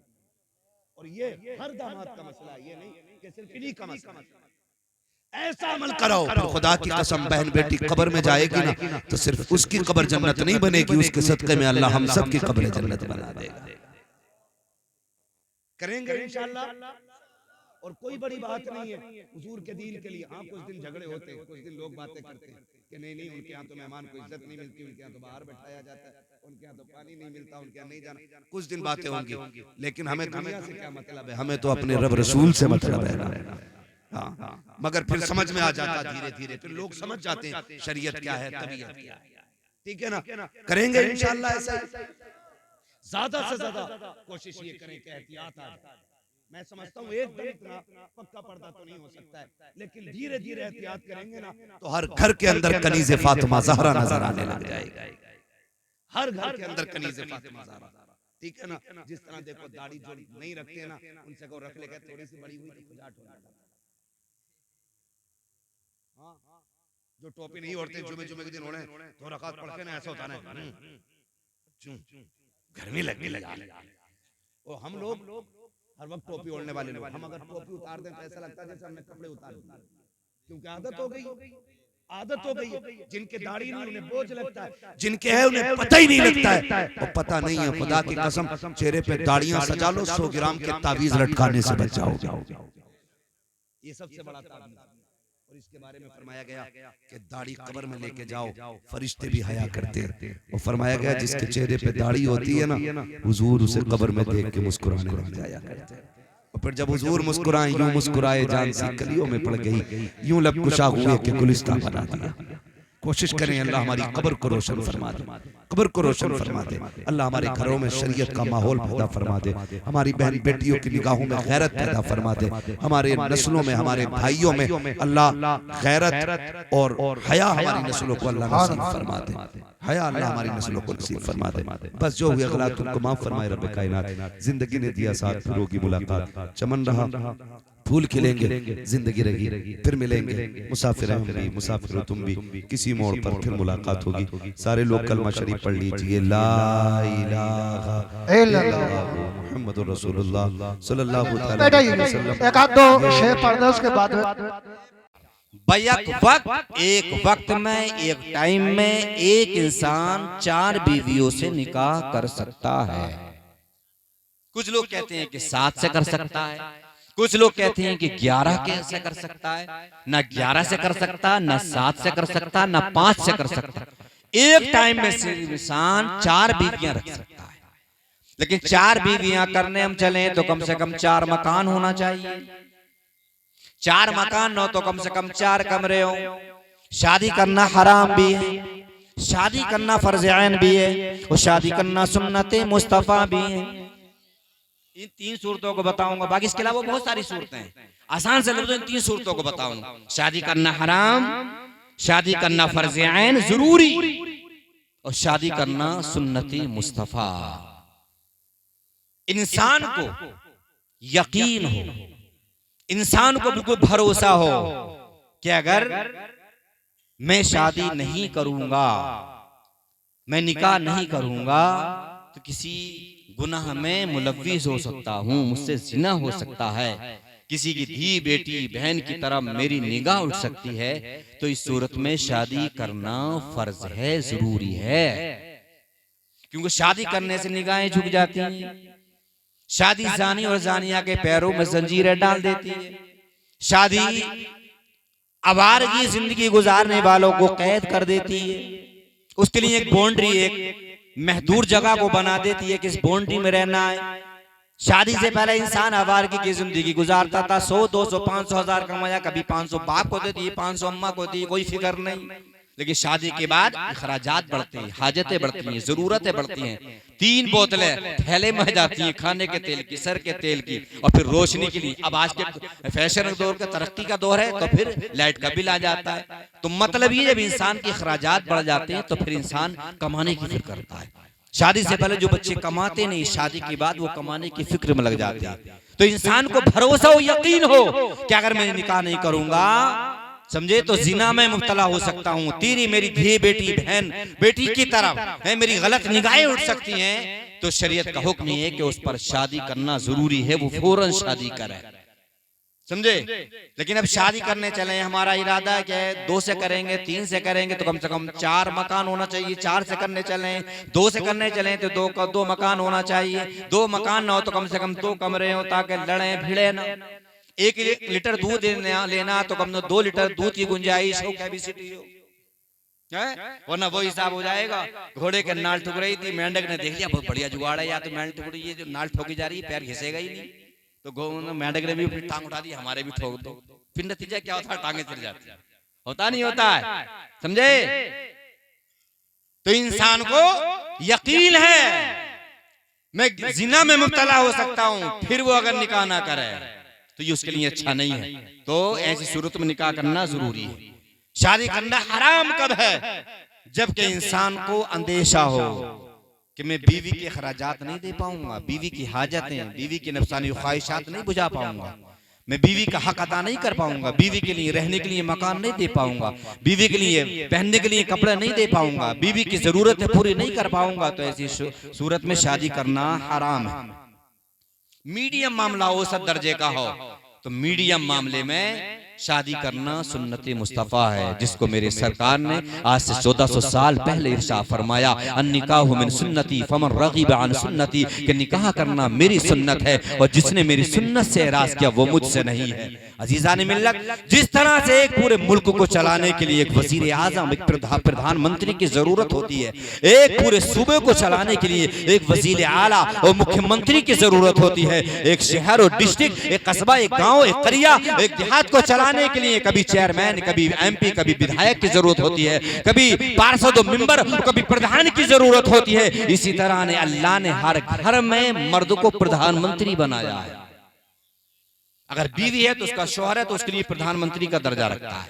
और ये हर दामाद का मसला है, ये नहीं कि सिर्फ इन्हीं का मसला। ऐसा अमल कराओ फिर खुदा की कसम बहन बेटी कब्र में जाएगी ना तो सिर्फ उसकी कब्र जन्नत नहीं बनेगी, उसके सदके में अल्लाह हम सब की कब्र जन्नत बना देगा। करेंगे इंशाअल्लाह। और कोई बड़ी बात नहीं है हुजूर के दीन के लिए। हाँ कुछ दिन झगड़े होते हैं, कुछ दिन लोग बातें करते हैं कि नहीं उनके यहाँ तो मेहमान को इज्जत नहीं मिलती, उनके यहाँ तो बाहर बैठाया जाता है, उनके यहाँ तो पानी नहीं मिलता, उनके यहाँ नहीं जाना, कुछ दिन बातें होंगी। लेकिन हमें दुनिया से क्या मतलब है, हमें तो अपने रब रसूल से मतलब है ना। हाँ, मगर फिर समझ में आ जाता धीरे धीरे, फिर लोग समझ जाते हैं शरीयत क्या है, तबीयत क्या है। ठीक है ना, करेंगे इंशाअल्लाह ऐसा। ज्यादा से ज्यादा कोशिश ये करें कि एहतियात आए। मैं समझता हूँ एकदम इतना पक्का पर्दा तो नहीं हो सकता है, लेकिन धीरे धीरे एहतियात करेंगे ना तो हर घर के अंदर कनीज़े फातिमा ज़हरा नजर आने लग जाएगा। हर घर के अंदर कनीज़े फातिमा ज़हरा। ठीक है ना, जिस तरह देखो दाढ़ी जो नहीं रखते ना उनसे को रख लेगा, थोड़ी सी बड़ी हुई तो खुजाट हो जाता। हाँ, जो टोपी नहीं ओढ़ते जुमे के दिन ओढ़े तो रकात पढ़ के ना ऐसा होता है गर्मी लगने लगा। और हम लोग हर वक्त टोपी ओढ़ने वाले लोग, हम अगर टोपी उतार दें तो ऐसा लगता है जैसे हमने कपड़े उतार दिए, क्योंकि आदत हो गई, आदत हो गई। जिनके दाढ़ी नहीं उन्हें बोझ लगता है, जिनके है उन्हें पता ही नहीं लगता है। और पता नहीं है, खुदा की कसम चेहरे पे दाढ़ियां सजा लो, 100 ग्राम के तावीज लटकाने से बच जाओगे। ये सबसे बड़ा तावीज। और इसके बारे में फरमाया गया कि दाढ़ी कब्र में लेके जाओ, फरिश्ते भी हया करते हैं। और फरमाया गया जिसके चेहरे पे दाढ़ी होती है ना, हुजूर उसे कब्र में देख के मुस्कुराने लग जाया करते हैं। और फिर जब हुजूर मुस्कुराए, यूं मुस्कुराए जान सी कलियों में पड़ गई, यूं लब कुशा हुए कि गुलिस्तान बना दिया। कोशिश करें अल्लाह हमारी कब्र को रोशन फरमा दे, कब्र को रोशन फरमा दे। अल्लाह हमारे घरों में शरीयत का माहौल पैदा फरमा दे, हमारी बहन बेटियों की निगाहों में गैरत पैदा फरमा दे, हमारे नस्लों में हमारे भाइयों में अल्लाह गैरत और हया हमारी नस्लों को अल्लाह नसीब फरमा दे, हया अल्लाह हमारी नस्लों को नसीब फरमा दे। बस जो हुए गलत उनको माफ फरमाए रब कायनात। जिंदगी ने दिया साथ, फिर होगी मुलाकात, चमन रहा फूल खिलेंगे, जिंदगी रहेगी, फिर मिलेंगे, मुसाफिर हम भी, मुसाफिर हो तुम भी, किसी मोड़ पर फिर मुलाकात होगी। सारे लोग कलमा शरीफ पढ़ लीजिए, ला इलाहा इल्लल्लाह मुहम्मदुर रसूलुल्लाह सल्लल्लाहु अलैहि वसल्लम। एक आध दो शेर पढ़ दो, उसके बाद एक वक्त में, एक टाइम में एक इंसान 4 बीवियों से निकाह कर सकता है। कुछ लोग कहते हैं कि 7 से कर सकता है, कुछ लोग कहते हैं कि 11 से कर सकता है। ना 11 से कर सकता, ना 7 से कर सकता, ना 5 से कर सकता। एक टाइम में सिर्फ इंसान 4 बीवियां रख सकता है। लेकिन 4 बीवियां करने हम चले तो कम से कम 4 मकान होना चाहिए। 4 मकान न हो तो कम से कम 4 कमरे हो। शादी करना हराम भी है, शादी करना फर्ज ऐन भी है, और शादी करना सुन्नत मुस्तफा भी है। इन 3 सूरतों को बताऊंगा, बाकी इसके अलावा बहुत सारी सूरतें हैं। आसान से लफ्ज़ों इन 3 सूरतों को बताऊंगा। शादी करना हराम, शादी करना फर्ज ऐन जरूरी, और शादी करना सुन्नती मुस्तफा। इंसान को यकीन हो, इंसान को बिल्कुल भरोसा हो कि अगर मैं शादी नहीं करूंगा, मैं निकाह नहीं करूंगा तो किसी गुनाह में मुलव्विस हो सकता हूँ, मुझसे जिना हो सकता है, किसी की धी बेटी बहन की तरफ मेरी निगाह उठ सकती है। तो इस सूरत में शादी करना फर्ज है, जरूरी है, क्योंकि शादी करने से निगाहें झुक जाती हैं। शादी जानी और जानिया के पैरों में जंजीरें डाल देती है। शादी आवारगी जिंदगी गुजारने वालों को कैद कर देती है। उसके लिए एक बाउंड्री, एक महदूर जगह को बना देती है कि इस बाउंड्री में रहना है। शादी से पहले इंसान आवारगी की जिंदगी गुजारता था। 100, 200, 500 हजार कमाया, कभी 500 बाप को दे दिए, 500 अम्मा को दी, कोई फिक्र नहीं। लेकिन शादी के बाद अखराजात बढ़ते हैं, हाजतें बढ़ती हैं, जरूरतें बढ़ती हैं। 3 बोतलें थैले में जाती हैं खाने के तेल की, सर के तेल की, और फिर रोशनी के लिए। अब आज के फैशन दौर का, तरक्की का दौर है, तो फिर लाइट का बिल आ जाता है। तो मतलब ये, जब इंसान के अखराजात बढ़ जाते हैं तो फिर इंसान कमाने की फिक्र करता है। शादी से पहले जो बच्चे कमाते नहीं, शादी के बाद वो कमाने की फिक्र में लग जाते हैं। तो इंसान को भरोसा हो, यकीन हो कि अगर मैं निकाह नहीं करूंगा, समझे, तो जिना में मुब्तला हो सकता हूँ, तेरी मेरी धी बेटी बहन बेटी की तरफ है, मेरी गलत निगाहें उठ सकती हैं। तो शरीयत का हुक्म ये है कि उस पर शादी करना जरूरी है, वो फौरन शादी करे, समझे। लेकिन अब शादी करने चले, हमारा इरादा है कि 2 से करेंगे, 3 से करेंगे तो कम से कम 4 मकान होना चाहिए। 4 से करने चले, 2 से करने चले तो 2 मकान होना चाहिए। 2 मकान ना हो तो कम से कम 2 कमरे हो, ताकि लड़े भिड़े ना। 1 लीटर दूध लेना तो कम से 2 लीटर दूध की गुंजाइश हो, कैपेसिटी हो, वरना वो हिसाब हो जाएगा। घोड़े के नाल ठुक रही थी, मेंढक ने देख लिया बहुत बढ़िया जुगाड़ है, या तो नाल ठुक रही है, जो नाल ठोकी जा रही है पैर घिसेगा ही नहीं, तो मेंढक ने भी अपनी टांग उठा दी, हमारे भी ठोक दो। फिर नतीजा क्या होता है, टांगे चल जाती है, होता नहीं होता है, समझे। तो इंसान को यकीन है मैं जिना में मुब्तला हो सकता हूं, फिर वो अगर निकाह ना करे तो ये उसके लिए अच्छा नहीं है। तो ऐसी सूरत में निकाह करना जरूरी है। शादी करना हराम कब है? जबकि इंसान को अंदेशा हो कि मैं बीवी के खर्चात नहीं दे पाऊंगा, बीवी की हाजतें, बीवी की नफसानी ख्वाहिशात नहीं बुझा पाऊंगा, मैं बीवी का हक अदा नहीं कर पाऊंगा, बीवी के लिए रहने के लिए मकान नहीं दे पाऊंगा, बीवी के लिए पहनने के लिए कपड़े नहीं दे पाऊंगा, बीवी की जरूरतें पूरी नहीं कर पाऊंगा, तो ऐसी सूरत में शादी करना हराम है। मीडियम मामला हो, सब दर्जे का हो, तो मीडियम मामले में शादी करना सुन्नती मुस्तफ़ा है, जिसको मेरे सरकार ने आज से 1400 साल पहले इरशाद फरमाया, अन्निकाहु मिन सुन्नती फमन रग़िब अन सुन्नती, कि निकाह करना मेरी सुन्नत है और जिसने मेरी सुन्नत से एराज किया वो मुझसे नहीं है। अजीज़ान मिल्लत, जिस तरह से एक पूरे मुल्क को चलाने के लिए एक वज़ीर आज़म, एक प्रधानमंत्री की जरूरत होती है, एक पूरे सूबे को चलाने के लिए एक वज़ीर आला और मुख्यमंत्री की जरूरत होती है, एक शहर और डिस्ट्रिक्ट, एक कस्बा, एक गाँव, एक करिया, एक देहात को चलाने के लिए कभी चेयरमैन, कभी MP, कभी विधायक की जरूरत होती है, कभी पार्षद और मेंबर, कभी प्रधान की जरूरत होती है। इसी तरह ने अल्लाह ने हर घर में मर्द को प्रधानमंत्री बनाया है। अगर बीवी है तो उसका शौहर है तो उसके लिए प्रधानमंत्री का दर्जा रखता है।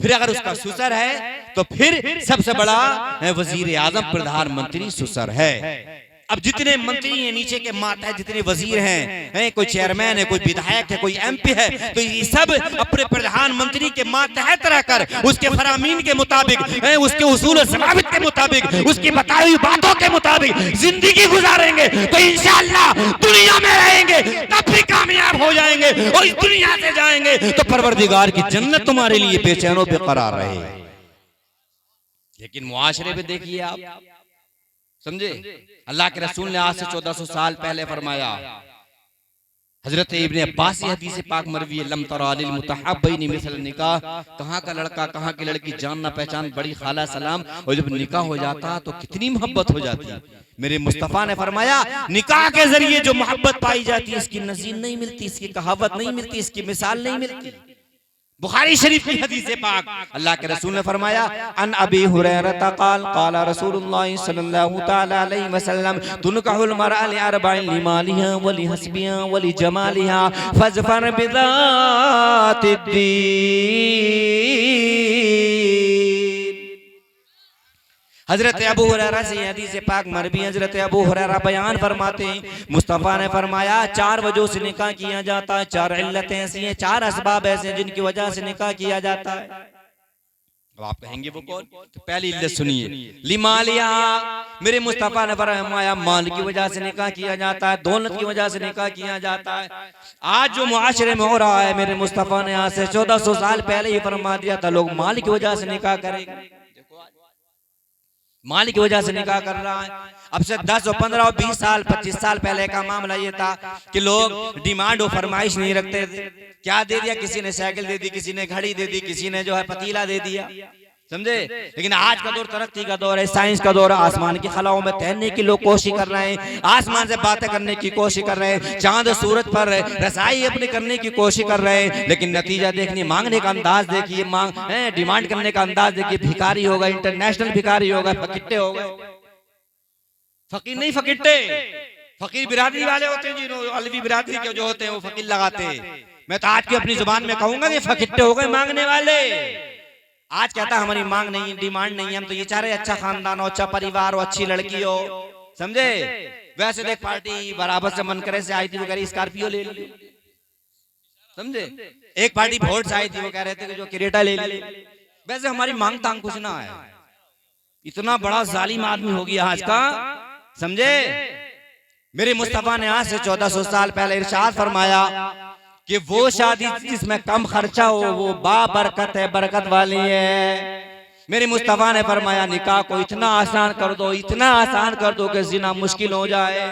फिर अगर उसका ससुर है तो फिर सबसे बड़ा वजीर आजम, प्रधानमंत्री ससुर है। अब जितने मंत्री हैं नीचे के मातहत, जितने वजीर हैं, कोई चेयरमैन है, कोई विधायक है, कोई MP है, तो ये सब अपने प्रधानमंत्री के मातहत रहकर उसके फरामीन के मुताबिक, उसके उसूल और ज़वाबित के मुताबिक, उसकी बताई हुई बातों के मुताबिक जिंदगी गुजारेंगे तो इंशाअल्लाह दुनिया में रहेंगे, तब भी कामयाब हो जाएंगे, और इस दुनिया से जाएंगे तो परवरदिगार की जन्नत तुम्हारे लिए बेचैनों बेकरार रहे। लेकिन मुआशरे में देखिए आप, समझे, अल्लाह के रसूल ने आज से 1400 साल पहले फरमाया, हजरत इब्ने अब्बास की हदीस पाक मरवी है, लम तरा लिल मुतहब्बैनि मिसल निकाह, कहाँ का लड़का कहाँ की लड़की जानना पहचान, बड़ी खाला सलाम, और जब निकाह हो जाता तो कितनी मोहब्बत हो जाती है। मेरे मुस्तफ़ा ने फरमाया, निकाह के जरिए जो मोहब्बत पाई जाती है इसकी नज़ीर नहीं मिलती, इसकी कहावत नहीं मिलती, इसकी मिसाल नहीं मिलती। बुखारी शरीफ की हदीस पाक, अल्लाह के रसूल ने फरमाया, अन अबी हुरैरा क़ाल क़ाल रसूलुल्लाह सल्लल्लाहु तआला अलैहि वसल्लम, तुनकाहुल मरअ लिअरबइन लिमालिहा व लिहस्बिहा व लिजमालिहा फज़फर बिज़ातिद्दीन। हजरत अबू हुरैरा से हदीस पाक मरवी, हजरत अबू हुरैरा बयान फरमाते हैं, मुस्तफ़ा ने फरमाया 4 वजहों से निकाह किया जाता है, 4 इल्लतें ऐसी हैं, 4 असबाब ऐसे हैं जिनकी वजह से निकाह किया जाता है। अब आप कहेंगे वो कौन? तो पहली इल्लत सुनिए, लिमालिया, मेरे मुस्तफ़ा ने फरमाया माल की वजह से निकाह किया जाता है, दौलत की वजह से निकाह किया जाता है। आज जो मुआशरे में हो रहा है, मेरे मुस्तफ़ा ने आज से 1400 साल पहले ही फरमा दिया था, लोग माल की वजह से निकाह करेंगे, माल की वजह से निकाह कर रहा है। अब से 10 और 15 और 20 साल 25 साल पहले का मामला ये था कि लोग डिमांड और फरमाइश नहीं रखते थे। क्या दे दिया? किसी ने साइकिल दे दी, किसी ने घड़ी दे दी, किसी ने जो है पतीला दे दिया, समझे। लेकिन आज का दौर तरक्की का दौर है, साइंस का दौर है। आसमान की खलाओं में तैरने की लोग कोशिश कर रहे हैं, आसमान से बातें करने की कोशिश कर रहे हैं, चांद सूरज पर रसाई अपनी करने की कोशिश कर रहे हैं। लेकिन नतीजा देखिए, मांगने का अंदाज देखिए, डिमांड करने का अंदाज देखिए, भिखारी होगा, इंटरनेशनल भिखारी होगा, फकीटे हो गए। फकीर नहीं, फकीटे। फकीर बिरादरी वाले होते हैं, जिन्होंने अलवी बिरादरी के जो होते हैं वो फकीर लगाते हैं। मैं तो आज की अपनी जुबान में कहूंगा कि फकीटे हो गए मांगने वाले। आज कहता हमारी मांग नहीं, डिमांड नहीं है, हम तो ये चाह रहे अच्छा खानदान हो, अच्छा परिवार हो, अच्छी लड़की हो, समझे। वैसे देख पार्टी बराबर से मन करे से आई थी, वो कह रही स्कॉर्पियो ले ली, समझे। एक पार्टी वोट से आई थी, वो कह रहे थे कि जो क्रेटा ले ली। वैसे हमारी मांग तांग कुछ ना है। इतना बड़ा जालिम आदमी हो गया आज का, समझे। मेरे मुस्तफा ने आज से 1400 साल पहले इरशाद फरमाया कि वो शादी जिसमें कम खर्चा हो वो बाबरकत है, बरकत वाली है। मेरे मुस्तफा ने फरमाया निकाह को इतना आसान कर दो, इतना आसान कर दो कि जिना मुश्किल हो जाए।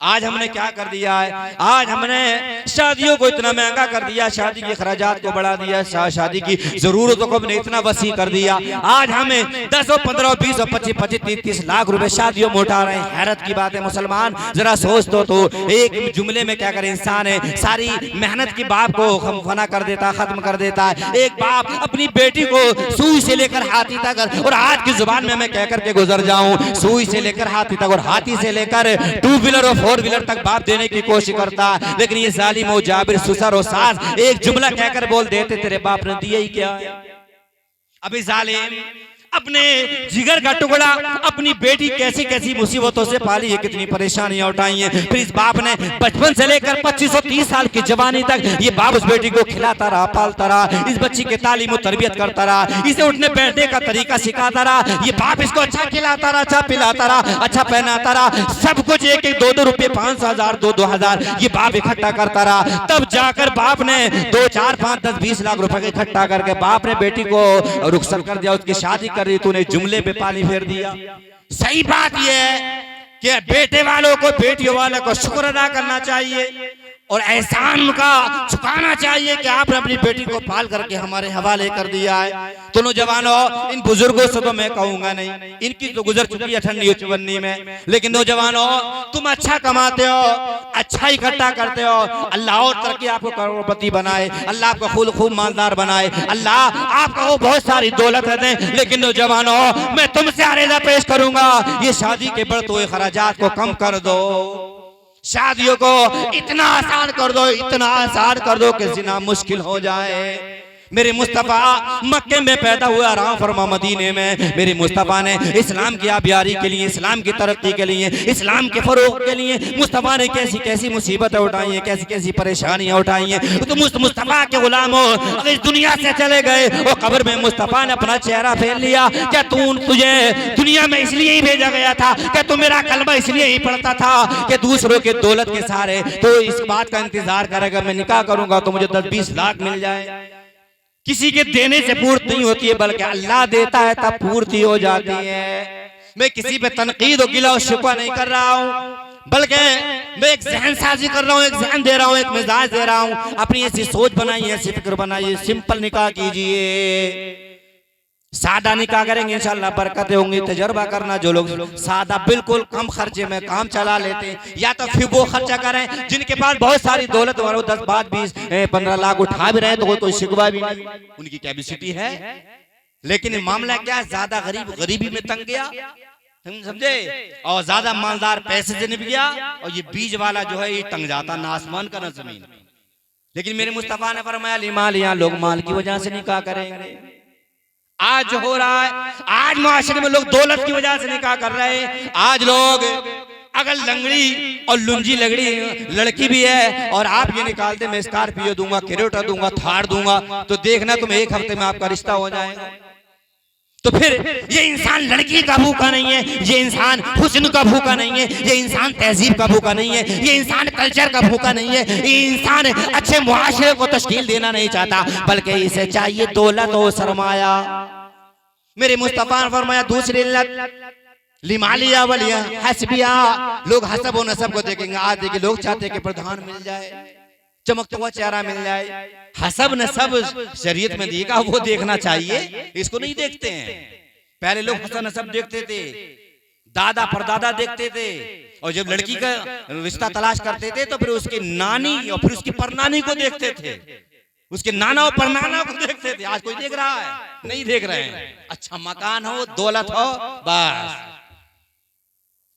आज हमने क्या कर दिया है, आज हमने शादियों को इतना महंगा कर दिया, शादी के खर्चात को बढ़ा दिया, शादी की जरूरतों को हमने इतना वसी कर दिया। आज हमें 10, 15, 20, 25, 25, 30 लाख रुपए शादियों में उठा रहे हैं। हैरत की बात है मुसलमान, जरा सोच दो तो एक जुमले में क्या करे इंसान है, सारी मेहनत की बाप को फना कर देता, खत्म कर देता है। एक बाप अपनी बेटी को सुई से लेकर हाथी तक, और आज की जुबान में मैं कह करके गुजर जाऊं, सुई से लेकर हाथी तक और हाथी से लेकर 2 व्हीलर और 4 व्हीलर तक बाप देने की कोशिश करता है। लेकिन ये जालिम हो जाबिर ससुर और सास एक जुमला कहकर बोल देते तेरे बाप ने दिया ही क्या। अभी जालिम अपने जिगर का टुकड़ा अपनी बेटी कैसी कैसी मुसीबतों से पाली है, कितनी परेशानियां उठाई हैं। फिर इस बाप ने बचपन से लेकर 25 और 30 साल की जवानी तक ये बाप उस बेटी को खिलाता रहा, पालता रहा, इस बच्ची के तालीम और तरबियत करता रहा, इसे उठने बैठने का तरीका सिखाता रहा। ये बाप इसको अच्छा खिलाता रहा, अच्छा पिलाता रहा, अच्छा पहनाता रहा, सब कुछ 1-1, 2-2 रुपये, 5,000, 2-2 हजार ये बाप इकट्ठा करता रहा। तब जाकर बाप ने 2, 4, 5, 10, 20 लाख रुपए इकट्ठा करके बाप ने बेटी को रुखसत कर दिया, उसकी शादी कर दी। तूने जुमले पे पानी फेर दिया। सही बात यह है कि बेटे वालों को बेटियों वालों को शुक्र अदा करना चाहिए और एहसान का चुकाना चाहिए कि आपने अपनी बेटी को पाल करके हमारे हवाले कर दिया है। तो नौजवानों, इन बुजुर्गों से तो मैं कहूंगा नहीं, इनकी तो गुजर चुकी है ठंडी चुबन्नी में। लेकिन नौजवानों, तुम अच्छा कमाते हो, अच्छा इकट्ठा करते हो, अल्लाह और तरक्की आपको करोड़पति बनाए, अल्लाह आपको खूब मालदार बनाए, अल्लाह आपको बहुत सारी दौलत दे। लेकिन नौजवानों, मैं तुमसे आरेजा पेश करूंगा, ये शादी के बढ़ते हुए खर्चात को कम कर दो, शादियों को इतना आसान कर दो, इतना आसान कर दो कि जिना मुश्किल हो जाए। मेरे मुस्तफा मक्के में पैदा हुआ, आराम फरमा मदीने में। मेरे मुस्तफा ने इस्लाम की आबियारी के लिए, इस्लाम की तरक्की के लिए, इस्लाम के फरोग के लिए मुस्तफा ने कैसी कैसी मुसीबतें उठाई हैं, कैसी कैसी परेशानियां उठाई हैं। तो मुस्तफा के गुलाम हो, अगर इस दुनिया से चले गए और कब्र में मुस्तफा ने अपना चेहरा फेर लिया, क्या तुझे दुनिया में इसलिए ही भेजा गया था, क्या तू मेरा कलमा इसलिए ही पढ़ता था कि दूसरों के दौलत के सहारे तो इस बात का इंतजार करेगा मैं निकाह करूंगा तो मुझे 10-20 लाख मिल जाए। किसी के देने से पूर्ति नहीं होती है, बल्कि अल्लाह देता है तब पूर्ति हो जाती है। मैं किसी पे तनकीद और गिला और शिकवा नहीं कर रहा हूँ, बल्कि मैं एक जहन साजी कर रहा हूँ, एक जहन दे रहा हूँ, एक मिजाज दे रहा हूँ। अपनी ऐसी सोच बनाइए, ऐसी फिक्र बनाइए, सिंपल निकाह कीजिए, सादा निकाह करेंगे इंशाल्लाह बरकतें होंगी। तजर्बा करना, जो लोग सादा बिल्कुल कम खर्चे में काम चला लेते हैं, या तो फिर वो खर्चा करें जिनके पास बहुत सारी दौलत वाले 10, 20, 15 लाख उठा भी रहे तो कोई शिकवा भी नहीं, उनकी कैपेसिटी है। लेकिन मामला क्या है, ज्यादा गरीबी में तंग गया, समझे, और ज्यादा मालदार पैसे से निभ गया, और ये बीज वाला जो है ये तंग जाता ना आसमान का ना जमीन। लेकिन मेरे मुस्तफा ने फरमाया लिमालियां, लोग माल की वजह से निकाह करेंगे। आज जो हो रहा है, आज माशरे में लोग दौलत की वजह से निकाह कर रहे हैं। आज लोग अगर लंगड़ी और लुंजी लगड़ी लड़की भी है और आप ये निकालते मैं स्कॉर्पियो दूंगा, क्रेटा दूंगा, थार दूंगा, तो देखना तुम 1 हफ्ते में आपका रिश्ता हो जाएगा। तो फिर ये इंसान लड़की का भूखा नहीं है, ये इंसान हुस्न का भूखा नहीं है, ये इंसान तहजीब का भूखा नहीं है, ये इंसान कल्चर का भूखा नहीं है, ये इंसान अच्छे मुआशरे को तश्कील देना नहीं चाहता, बल्कि इसे चाहिए दौलत और सरमाया। मेरे मुस्तफा ने फरमाया दूसरी इल्लत लिमालिया वलिया हसबिया, लोग हसब और नसब को देखेंगे। आज देखिए लोग चाहते हैं कि प्रधान मिल जाए, चमकता हुआ चेहरा मिल जाए, हसब नसब शरीयत में दिएगा, वो देखना चाहिए, इसको नहीं देखते हैं। पहले लोग हसन नसब देखते थे, दादा परदादा देखते थे, और जब लड़की का रिश्ता तलाश करते थे तो फिर उसकी नानी और फिर उसकी परनानी को देखते थे, उसके नाना और परनाना को देखते थे। आज कोई देख रहा है? नहीं देख रहे हैं। अच्छा मकान हो, दौलत हो, बस।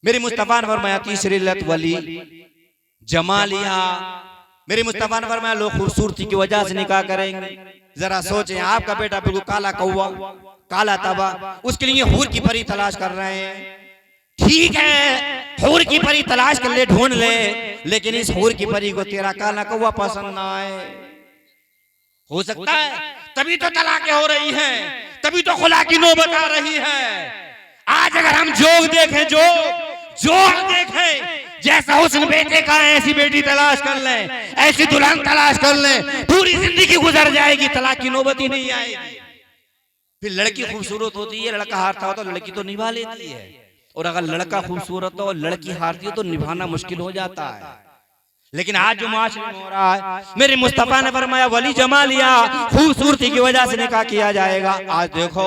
मेरी मुस्तफा ने फरमाया तीसरी लत वली जमालिया, मेरी मुस्तफा ने फरमाया लोग खूबसूरती की वजह से निकाह करेंगे। जरा सोचें, आपका बेटा बिल्कुल काला कौवा, काला तबा, उसके लिए हूर की परी तलाश कर रहे हैं। ठीक है, हूर की परी तलाश कर ले, ढूंढ ले, लेकिन इस हूर की परी को तेरा काला कौवा पसंद ना आए। हो सकता है, तभी तो तलाकें हो रही हैं, तभी तो खुला की नौबत आ रही है। आज अगर हम जोग देखें, जोग देखें, जैसा हुस्न बेटे का है ऐसी बेटी तलाश कर लें, ऐसी दुल्हन तलाश कर लें, पूरी जिंदगी गुजर जाएगी, तलाक की नौबत ही नहीं आएगी। फिर लड़की खूबसूरत होती है, लड़का हारता हो तो लड़की तो निभा लेती है, और अगर लड़का खूबसूरत हो और लड़की हारती है तो निभाना मुश्किल हो जाता है। लेकिन आज जो माशरे में हो रहा है, मेरे मुस्तफा ने फरमाया वली जमा लिया, खूबसूरती की वजह से निकाह किया जाएगा। आज देखो,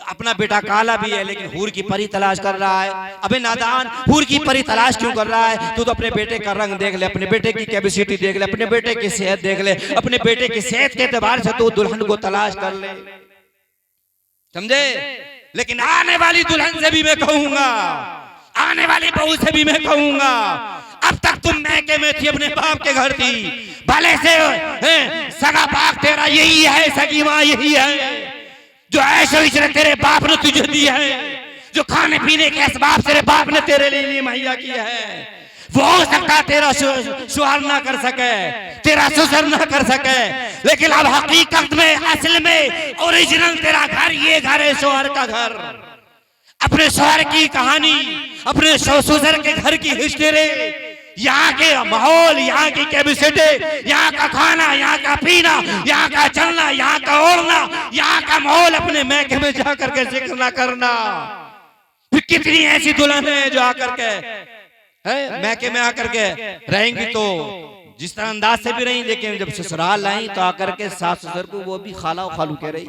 अपना बेटा काला भी है लेकिन हूर की परी तलाश कर रहा है। अबे नादान, हूर की परी तलाश क्यों कर रहा है? तू तो अपने बेटे का रंग देख ले, अपने बेटे की कैपेसिटी देख ले, अपने बेटे की सेहत देख ले, अपने बेटे की सेहत के एतबार से तू दुल्हन को तलाश कर ले, समझे? लेकिन आने वाली दुल्हन से भी मैं कहूंगा, आने वाली बहू से भी मैं कहूंगा, अब तक तुम मैके में थी, अपने बाप के घर थी, भले से सगा बाप तेरा यही है, सगी माँ यही है, जो ऐशो इशरत तेरे बाप ने तुझे दी है, जो खाने पीने के असबाब तेरे बाप ने तेरे लिए मुहैया किया है, वो हो सकता है तेरा शुहर ना कर सके, तेरा ससुर ना कर सके, लेकिन अब हकीकत में, असल में, ओरिजिनल तेरा घर ये घर है, शोहर का घर। अपने शोहर की कहानी, अपने ससुर के घर की हिस्ट्री, यहाँ के माहौल, यहाँ की कैपेसिटी, यहाँ का खाना, यहाँ का पीना, यहाँ का चलना, यहाँ का ओढ़ना, यहाँ का माहौल अपने मैके में जाकर के जिक्र ना करना। फिर कितनी ऐसी दुल्हन है जो आकर के मैके में आकर के रहेंगी तो जिस तरह अंदाज से भी रही, लेकिन जब ससुराल आई तो आकर के सास ससुर को वो भी खाला और खालू कह रही,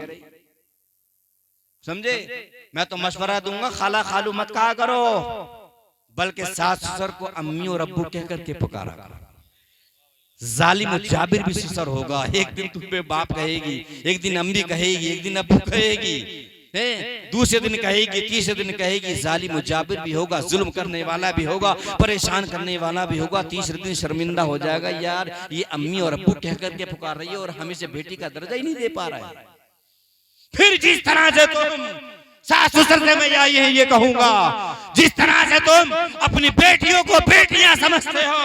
समझे? मैं तो मशवरा दूंगा, खाला खालू मत कहा करो, बल्कि सास ससुर को अम्मी और अब्बू कह करके पुकारा करो। जालिम जाबिर भी ससुर होगा, एक दिन तुम पे बाप कहेगी, एक दिन अम्मी कहेगी, एक दिन अब्बू कहेगी, दूसरे दिन कहेगी, तीसरे दिन कहेगी। जालिम जाबिर भी होगा, जुल्म करने वाला भी होगा, परेशान करने वाला भी होगा। तीसरे दिन शर्मिंदा हो जाएगा, यार ये अम्मी और अब्बू कह करके पुकार रही है और हम इसे बेटी का दर्जा ही नहीं दे पा रहे हैं। फिर जिस तरह से तुम सास ससुर से मैं ये कहूंगा, जिस तरह से तुम अपनी बेटियों को बेटियां समझते हो,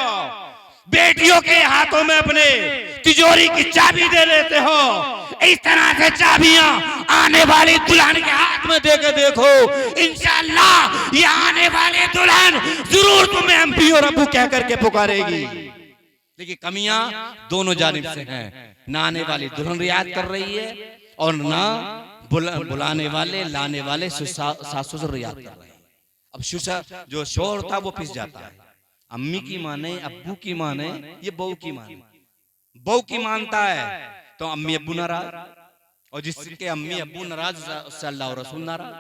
बेटियों के हाथों में अपने तिजोरी की चाबी दे देते हो, इस तरह से चाबियां आने वाली दुल्हन के हाथ में देके देखो, इंशाअल्लाह ये आने वाली दुल्हन जरूर तुम्हें अम्मी और अब्बू कह करके पुकारेगी। लेकिन कमियां दोनों जानिब से हैं, ना आने वाली दुल्हन रियायत कर रही है और ना बुलाने वाले, लाने वाले सास ससुर रियायत कर रहे हैं। अब ससुर जो शोहर था वो पिस जाता है, अम्मी की माने, अब्बू की माने, ये बहू की माने, बहू की मानता है तो अम्मी अब्बू नाराज, और जिसके अम्मी अब्बू नाराज उससे अल्लाह और रसूल नाराज।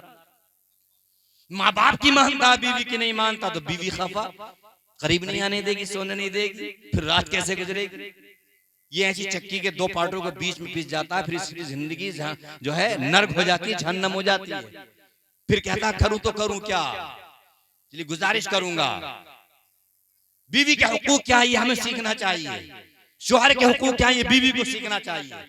माँ बाप की मानता, बीवी की नहीं मानता तो बीवी खफा, करीब नहीं आने देगी, सोने नहीं देगी, फिर रात कैसे गुजरेगी? ये ऐसी चक्की के दो पार्टों के बीच में पिस जाता है, फिर इसकी जिंदगी जो है नर्क हो जाती है, जहन्नम हो जाती है। फिर कहता करूं तो करूं क्या, चलिए गुजारिश करूंगा, बीवी के हुकूक क्या है ये हमें सीखना चाहिए, शोहर के हुकूक क्या है ये बीवी को सीखना चाहिए,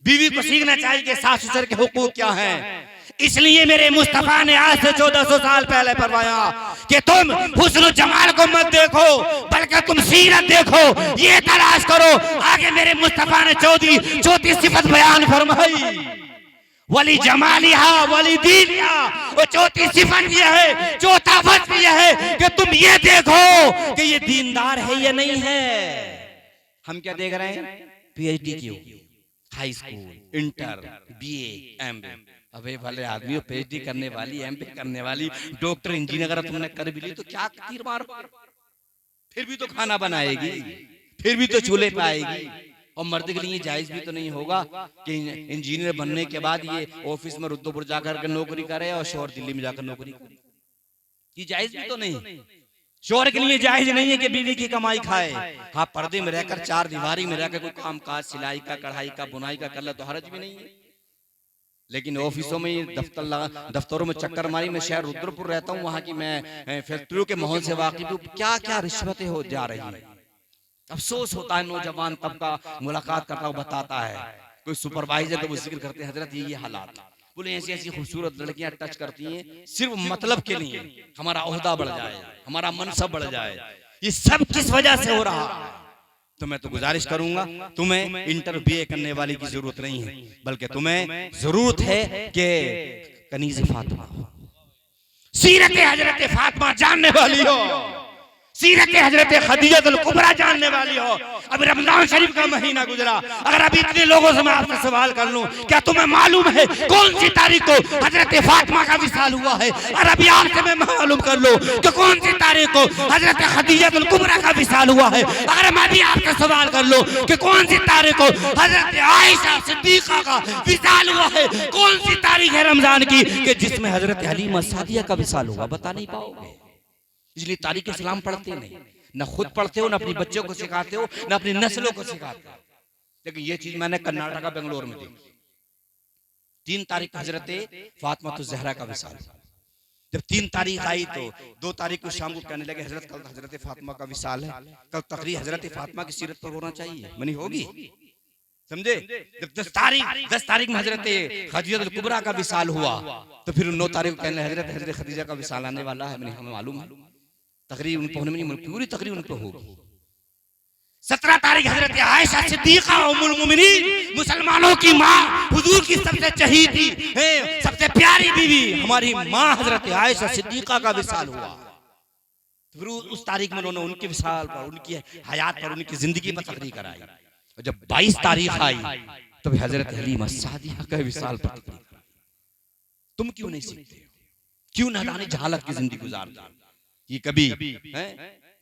बीवी को सीखना चाहिए कि सास ससुर के हुकूक क्या है। इसलिए मेरे मुस्तफा ने आज से 1400 साल पहले फरमाया कि तुम हुस्न जमाल को मत देखो, बल्कि तुम सीरत देखो, ये तलाश करो। आगे मेरे मुस्तफा ने चौथी सिफत बयान फरमाई, वली जमालिहा वली दीनिहा, वो चौथी सिफत ये है, चौथा वस्फ ये है कि तुम ये देखो कि ये दीनदार है या नहीं है। हम क्या देख रहे हैं? पीएचडी की, high school, inter, BA, MA. अबे भले आदमी, पीएचडी करने वाली, एमए करने वाली, डॉक्टर, इंजीनियर अगर तुमने कर भी ली तो क्या तीर मारो, फिर भी तो खाना बनाएगी, फिर भी तो चूल्हे पे आएगी। और मर्द के लिए जायज भी तो नहीं होगा कि इंजीनियर बनने के बाद ये ऑफिस में रुद्रपुर जाकर के नौकरी करे और शोहर दिल्ली में जाकर नौकरी करे। ये जायज भी तो नहीं। शोहर के लिए जायज नहीं है कि बीवी की कमाई खाए। हाँ, पर्दे में रहकर, चार दीवारी में रहकर कोई काम काज, सिलाई का, कढ़ाई का, बुनाई का कर ले तो हर्ज भी नहीं है। लेकिन ऑफिसों में, दफ्तरों में चक्कर मारी, मैं शहर रुद्रपुर रहता हूँ, वहां की मैं फैक्ट्रियों के माहौल से वाकिफ हूँ। क्या क्या रिश्वतें हो जा रही है। अफसोस होता है, नौजवान तबका मुलाकात करता हुआ बताता है, कोई सुपरवाइजर तो वो जिक्र करते हैं, हजरत ये हालात, बोले ऐसी ऐसी खूबसूरत लड़कियां टच करती हैं सिर्फ मतलब के लिए, हमारा ओहदा बढ़ जाए, हमारा मनसब बढ़ जाए। ये सब किस वजह से हो रहा है? तो मैं तो गुजारिश करूंगा, तुम्हें इंटरव्यू करने वाली की जरूरत नहीं है, बल्कि तुम्हें जरूरत है कि कनीज़ फातिमा, सीरत हजरत फातिमा जानने वाली हो, सीरत हजरत खदीजतुल कुबरा जानने वाली हो। अब रमजान शरीफ का महीना गुजरा, अगर अभी इतने लोगों से मैं आपसे सवाल कर लूं, क्या तुम्हें मालूम है कौन सी तारीख को हजरत फातिमा का विसाल हुआ है? और अभी आपसे मैं मालूम कर लूं कि कौन सी तारीख को हजरत खदीजतुल कुबरा का विसाल हुआ है? अगर मैं भी आपसे सवाल कर लूं कि कौन सी तारीख को हजरत आयशा सिद्दीका का विसाल हुआ है? कौन सी तारीख है रमजान की कि जिसमें हजरत हलीमा सादिया का विसाल हुआ? बता नहीं पाओगे। इसलिए तारीख इस्लाम पढ़ते नहीं, न खुद पढ़ते हो, न अपने बच्चों को सिखाते हो, न अपनी नस्लों को सिखाते हो। लेकिन ये चीज मैंने कर्नाटका बेंगलोर में देखी। 3 तारीख हजरत फातिमा ज़हरा का विसाल। जब 3 तारीख आई तो 2 तारीख को शाम को कहने लगे हजरत कल हजरत फातिमा का विसाल है, कल तकरीर हजरत फातिमा की सीरत पर होना चाहिए, मनी होगी, समझे? जब 10 तारीख में हजरत खदीजतुल कुबरा का विसाल हुआ तो फिर 9 तारीख को कहने हजरत खदीजा का विसाल आने वाला है, हमें मालूम है, तकरीर उन पर होने में नहीं, पूरी तकरीर उन पर होगी। 17 तारीख हजरत आयशा सिद्दीका उम्मुल मोमिनीन, मुसलमानों की माँ, हुजूर की सबसे चहीती है, सबसे प्यारी बीवी हमारी माँ हजरत आयशा सिद्दीका का विसाल हुआ। फिर उस तारीख में उन्होंने उनके विसाल पर, उनकी हयात पर, उनकी जिंदगी पर तकरीर कराई। और जब 22 तारीख आई तो हजरत हलीमा सादिया का विसाल पर तकरीर कराई। तुम क्यों नहीं सीखते? क्यों नादानी जहालत की जिंदगी गुजारते हो? ये कभी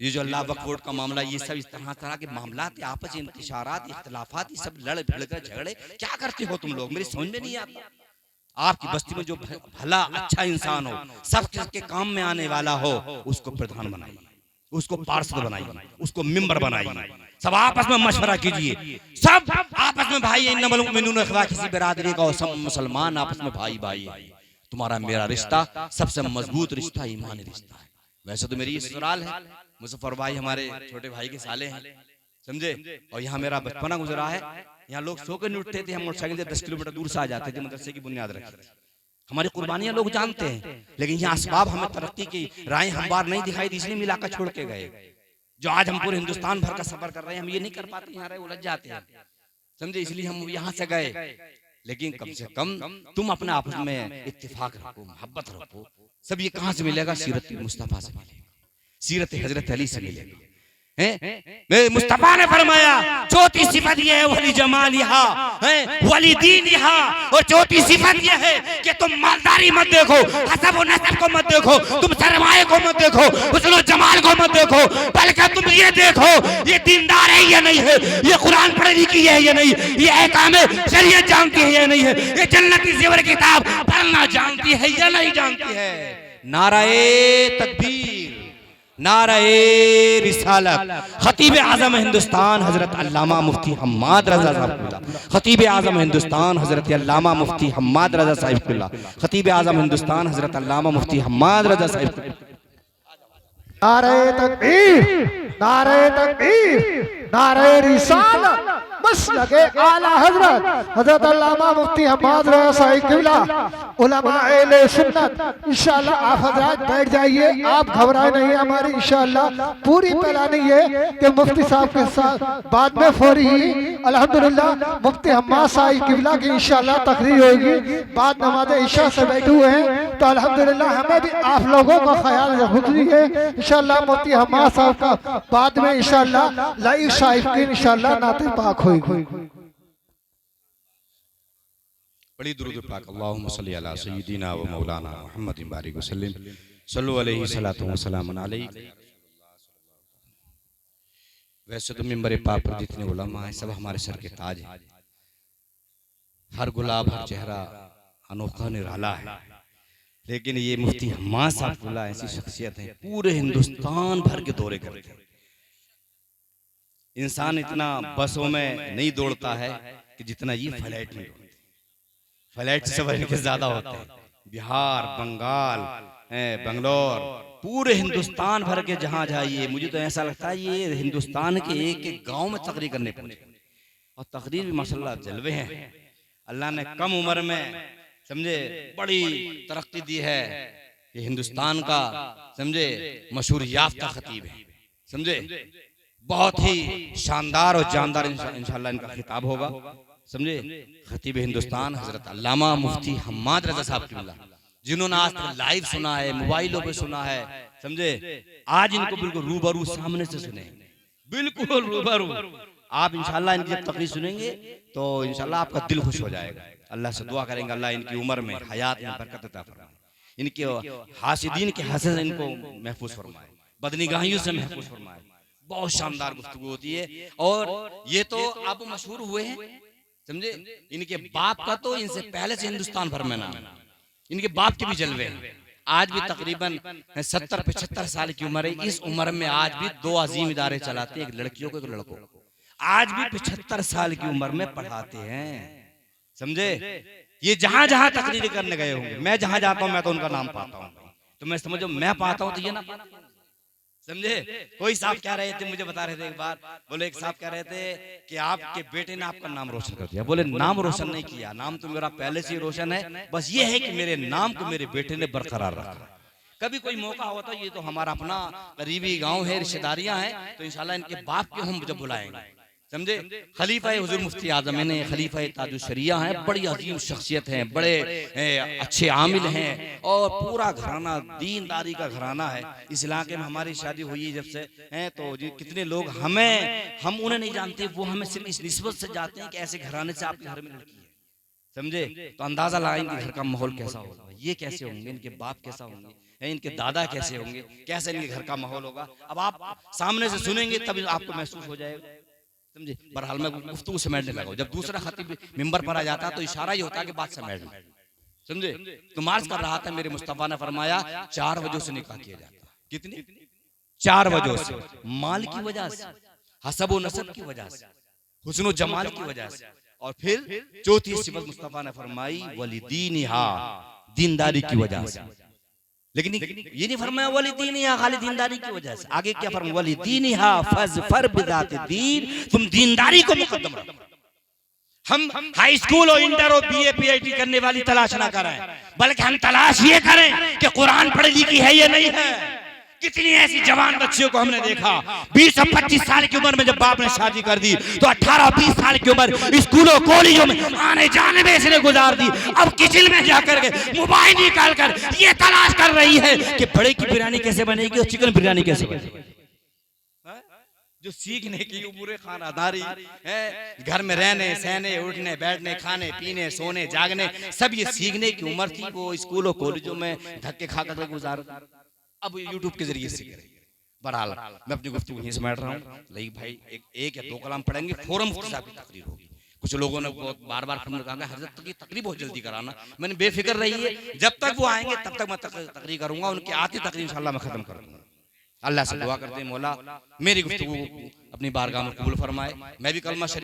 ये जो अल्लाह वक्फ का मामला, ये सब इस तरह के मामलात, आपस इंतशारात, इख्तिलाफात, ये सब लड़ भिड़ कर झगड़े क्या करते हो तुम लोग? मेरी समझ में नहीं आता। आपकी बस्ती में जो भला अच्छा इंसान हो, सबके काम में आने वाला हो, उसको प्रधान बनाइए, उसको पार्षद बनाइए, उसको मेंबर बनाइए। सब आपस में मशवरा कीजिए, सब आपस में भाई, इन्नमल मुमिनून इख्वा, किसी बिरादरी का सब मुसलमान आपस में भाई भाई है। तुम्हारा मेरा रिश्ता सबसे मजबूत रिश्ता ईमानी रिश्ता है। वैसे तो मेरी ये ससुराल है, मुजफ्फर भाई हमारे छोटे भाई के साले हैं, समझे? और यहाँ मेरा बचपना गुजरा है। यहाँ लोग सो के नहीं उठते थे, हम मोटरसाइकिल से 10 किलोमीटर दूर से आ जाते थे, मदरसे की बुनियाद रखी थी। हमारी कुर्बानियां लोग जानते हैं, लेकिन यहाँ असबाब हमें तरक्की की राहें हमवार नहीं दिखाई दी, इसलिए इलाका छोड़ के गए। जो आज हम पूरे हिंदुस्तान भर का सफर कर रहे हैं, हम ये नहीं कर पाते, यहाँ रहे उलझ जाते हैं, समझे? इसलिए हम यहाँ से गए। लेकिन कम से कम तुम अपने आपस में इत्तेफाक रखो, मोहब्बत रखो। सब ये कहाँ से मिलेगा? सीरत मुस्तफा से मिलेगा, सीरत हजरत अली से मिलेगा। मुस्तफा ने फरमाया चौथी सिफत यह है वली जमाल यहाँ वली दीन यहाँ, और चौथी सिफत यह है कि तुम मालदारी मत देखो, हसब और नसब को मत देखो, तुम सरमाए को मत देखो, हुस्न जमाल को मत देखो, बल्कि तुम ये देखो ये दीनदार है या नहीं है, ये कुरान पढ़ लिखी है या नहीं, ये अहकाम शरीयत जानती है या नहीं है, ये जन्नती ज़ेवर किताब पढ़ना जानती है या नहीं जानती है। नाराए तकबीर, नाराए रिसालत। खतीब आज़म हिंदुस्तान हजरत अल्लामा मुफ्ती हम्माद रज़ा साहिब, खतीब आज़म हिंदुस्तान हजरत अल्लामा मुफ्ती हम्माद रज़ा साहिब, खतीब आज़म हिंदुस्तान हजरत अल्लामा मुफ्ती हम्माद रज़ा साहिब। नारे तकबीर, नारे तकबीर, नारे रिसालत, बस लगे आला हजरत हजरत अल्लामा मुफ्ती हम्माद रज़ा साहिब किबला उलमा अहले सुन्नत। इंशाअल्लाह आप हजरात बैठ जाइए, आप घबराए नहीं, हमारी इंशाअल्लाह पूरी प्लानिंग नहीं है कि मुफ्ती साहब के साथ बाद में फौरी ही अल्हम्दुलिल्लाह मुफ्ती हम्माद साहिब किबला की इंशाअल्लाह तकरीर होगी। बाद नमाज़ इशा से बैठे हुए हैं, तो अल्हम्दुलिल्लाह हमें भी आप लोगों का ख्याल रखिए। इंशाअल्लाह मुफ्ती हम्माद साहब का बाद में इंशाअल्लाह लाइव साहिब की इंशाअल्लाह नाते पाक होगी। बड़ी दुरूद पाक अल्लाहुम्मा सल्ली अला सय्यिदिना व मौलाना मुहम्मदिन बारिक वसल्लम सल्लु अलैहि सलातु व सलामुन अलैहि। वैसे तो मिंबर पाक पर जितने उलमा हैं सब हमारे सर के ताज हैं, हर गुलाब हर चेहरा अनोखा निराला है, लेकिन ये मुफ्ती हम्माद साहब ऐसी शख्सियत है पूरे हिंदुस्तान भर के दौरे करते हैं। इंसान इतना बसों में नहीं दौड़ता है कि जितना ये फ्लाइट में दौड़ते हैं। फ्लाइट से सवारी के ज्यादा होते हैं। बिहार, बंगाल, बंगलोर, पूरे हिंदुस्तान भर के जहां जाइए, मुझे तो ऐसा लगता है ये हिंदुस्तान के एक एक गांव में तकरीर करने पहुंचे, और तकरीर भी माशाल्लाह जलवे हैं। अल्लाह ने कम उम्र में समझे बड़ी तरक्की दी है। ये हिंदुस्तान का समझे मशहूर याफ्ता खतीब है, समझे बहुत ही शानदार और जानदार इंशाअल्लाह इनका खिताब होगा, समझे खतीब हिंदुस्तान हजरत अल्लामा मुफ्ती हम्माद रजा साहब किबला, जिन्होंने आज तक लाइव सुना है, मोबाइलों पे सुना है, समझे आज इनको बिल्कुल रूबरू सामने से सुने, बिल्कुल रूबरू। आप इंशाअल्लाह इनकी जब तकरीर सुनेंगे तो इंशाअल्लाह आपका दिल खुश हो जाएगा। अल्लाह से दुआ करेंगे अल्लाह इनकी उम्र में हयात में बरकत अता फरमाए, इनके हासिदीन के हसद से इनको महफूज फरमाए, बदनिगाहियों से महफूज फरमाए। बहुत शानदार गुफ्तगू होती है। और ये तो अब मशहूर हुए हैं, समझे इनके बाप का तो इनसे पहले से हिंदुस्तान भर में नाम है, इनके बाप के भी जलवे हैं। आज भी तकरीबन 70-75 साल की उम्र है। इस उम्र में आज भी 2 अजीम इदारे चलाते हैं, एक लड़कियों को एक लड़कों को। आज भी 75 साल की उम्र में पढ़ाते हैं, समझे। ये जहां जहां तकरीर करने गए होंगे, मैं जहां जाता हूं मैं तो उनका नाम पाता हूं, तो मैं समझो मैं पाता हूं तो ये ना पाता, समझे। कोई साहब कह रहे थे, मुझे बता रहे थे एक बार, बोले एक साहब कह रहे थे कि आपके बेटे ने आपका नाम रोशन कर दिया। बोले नाम रोशन नहीं किया, नाम तो मेरा पहले से ही रोशन है, बस ये है कि मेरे नाम को मेरे बेटे ने बरकरार रखा। कभी कोई मौका होता, ये तो हमारा अपना करीबी गांव है, रिश्तेदारियां हैं, तो इंशाल्लाह इनके बाप के हम जब बुलाएंगे, समझे। खलीफा हुजूर मुफ्ती आजम ने खलीफा ताजुश शरिया हैं, बड़ी अजीम शख्सियत हैं, बड़े अच्छे आमिल हैं, और पूरा घराना दीनदारी का घराना है। इस इलाके में हमारी शादी हुई है जब से हैं, तो कितने लोग हम उन्हें नहीं जानते, वो हमें सिर्फ इस निस्बत से जाते हैं कि ऐसे घराने से आपके घर में लड़की है, समझे। तो अंदाजा लगाएंगे घर का माहौल कैसा होगा, ये कैसे होंगे, इनके बाप कैसा होंगे, इनके दादा कैसे होंगे, कैसे इनके घर का माहौल होगा। अब आप सामने से सुनेंगे तभी आपको महसूस हो जाएगा, समझे। बहरहाल मैं गुफ्तगू समेटने लगा, जब दूसरा खतीब मिंबर पर आ जाता है तो इशारा ही होता है कि बात समेट लो, समझे। तो मार्च कर रहा था, मेरे मुस्तफा ने फरमाया 4 वजहों से निकाह किया जाता है। कितनी? 4 वजहों से। माल की वजह से, हसब व नसब की वजह से, हुस्न व जमाल की वजह से, और फिर चौथी सिफत मुस्तफा ने फरमाई वलिदीनिहा, दीनदारी की वजह से। लेकिन ये नहीं फरमाया वलिदीनिहा खाली दीनदारी की वजह से, आगे क्या फरमाया वलिदीनिहा फज़फर बिज़ाति दीन, तुम दीनदारी को मुकद्दम रखो। हम हाई स्कूल और इंटर और बीए पीएचडी करने वाली तलाश ना करें, बल्कि हम तलाश ये करें कि कुरान पढ़ी लिखी है या नहीं है। कितनी ऐसी जवान बच्चियों को हमने देखा 20 और 25 साल की उम्र में जब बाप ने शादी कर दी तो 18-20 साल की उम्र स्कूलों कॉलेजों में आने जाने में इसने गुजार दी। अब किचन में जाकर के मोबाइल निकाल कर ये तलाश कर रही है कि बड़े की बिरयानी कैसे बनेगी और चिकन बिरयानी कैसे बनेगी। जो सीखने की उम्र खानादारी है, घर में रहने सहने उठने बैठने खाने पीने सोने जागने सब ये सीखने की उम्र थी, वो स्कूलों कॉलेजों में धक्के खाकर गुजार अब यूट्यूब के जरिए से करेंगे। बहरहाल मैं अपनी गुफ्तगू यहीं समेट रहा हूँ। लेकिन भाई एक या 2 कलाम पढ़ेंगे, फौरन मुफ्ती साहब की तकरीर होगी। कुछ लोगों ने बार बार कहा हजरत की तकरीर बहुत जल्दी कराना, मैंने बेफिक्र रही है, जब तक वो आएंगे तब तक मैं तकरीर करूंगा, उनकी आती तकरीर इंशाल्लाह मैं खत्म कर दूंगा। अल्लाह से दुआ करते हैं मौला मेरी गुफ्तगू अपनी बारगाह में कबूल फरमाए, मैं भी कलमा शरीफ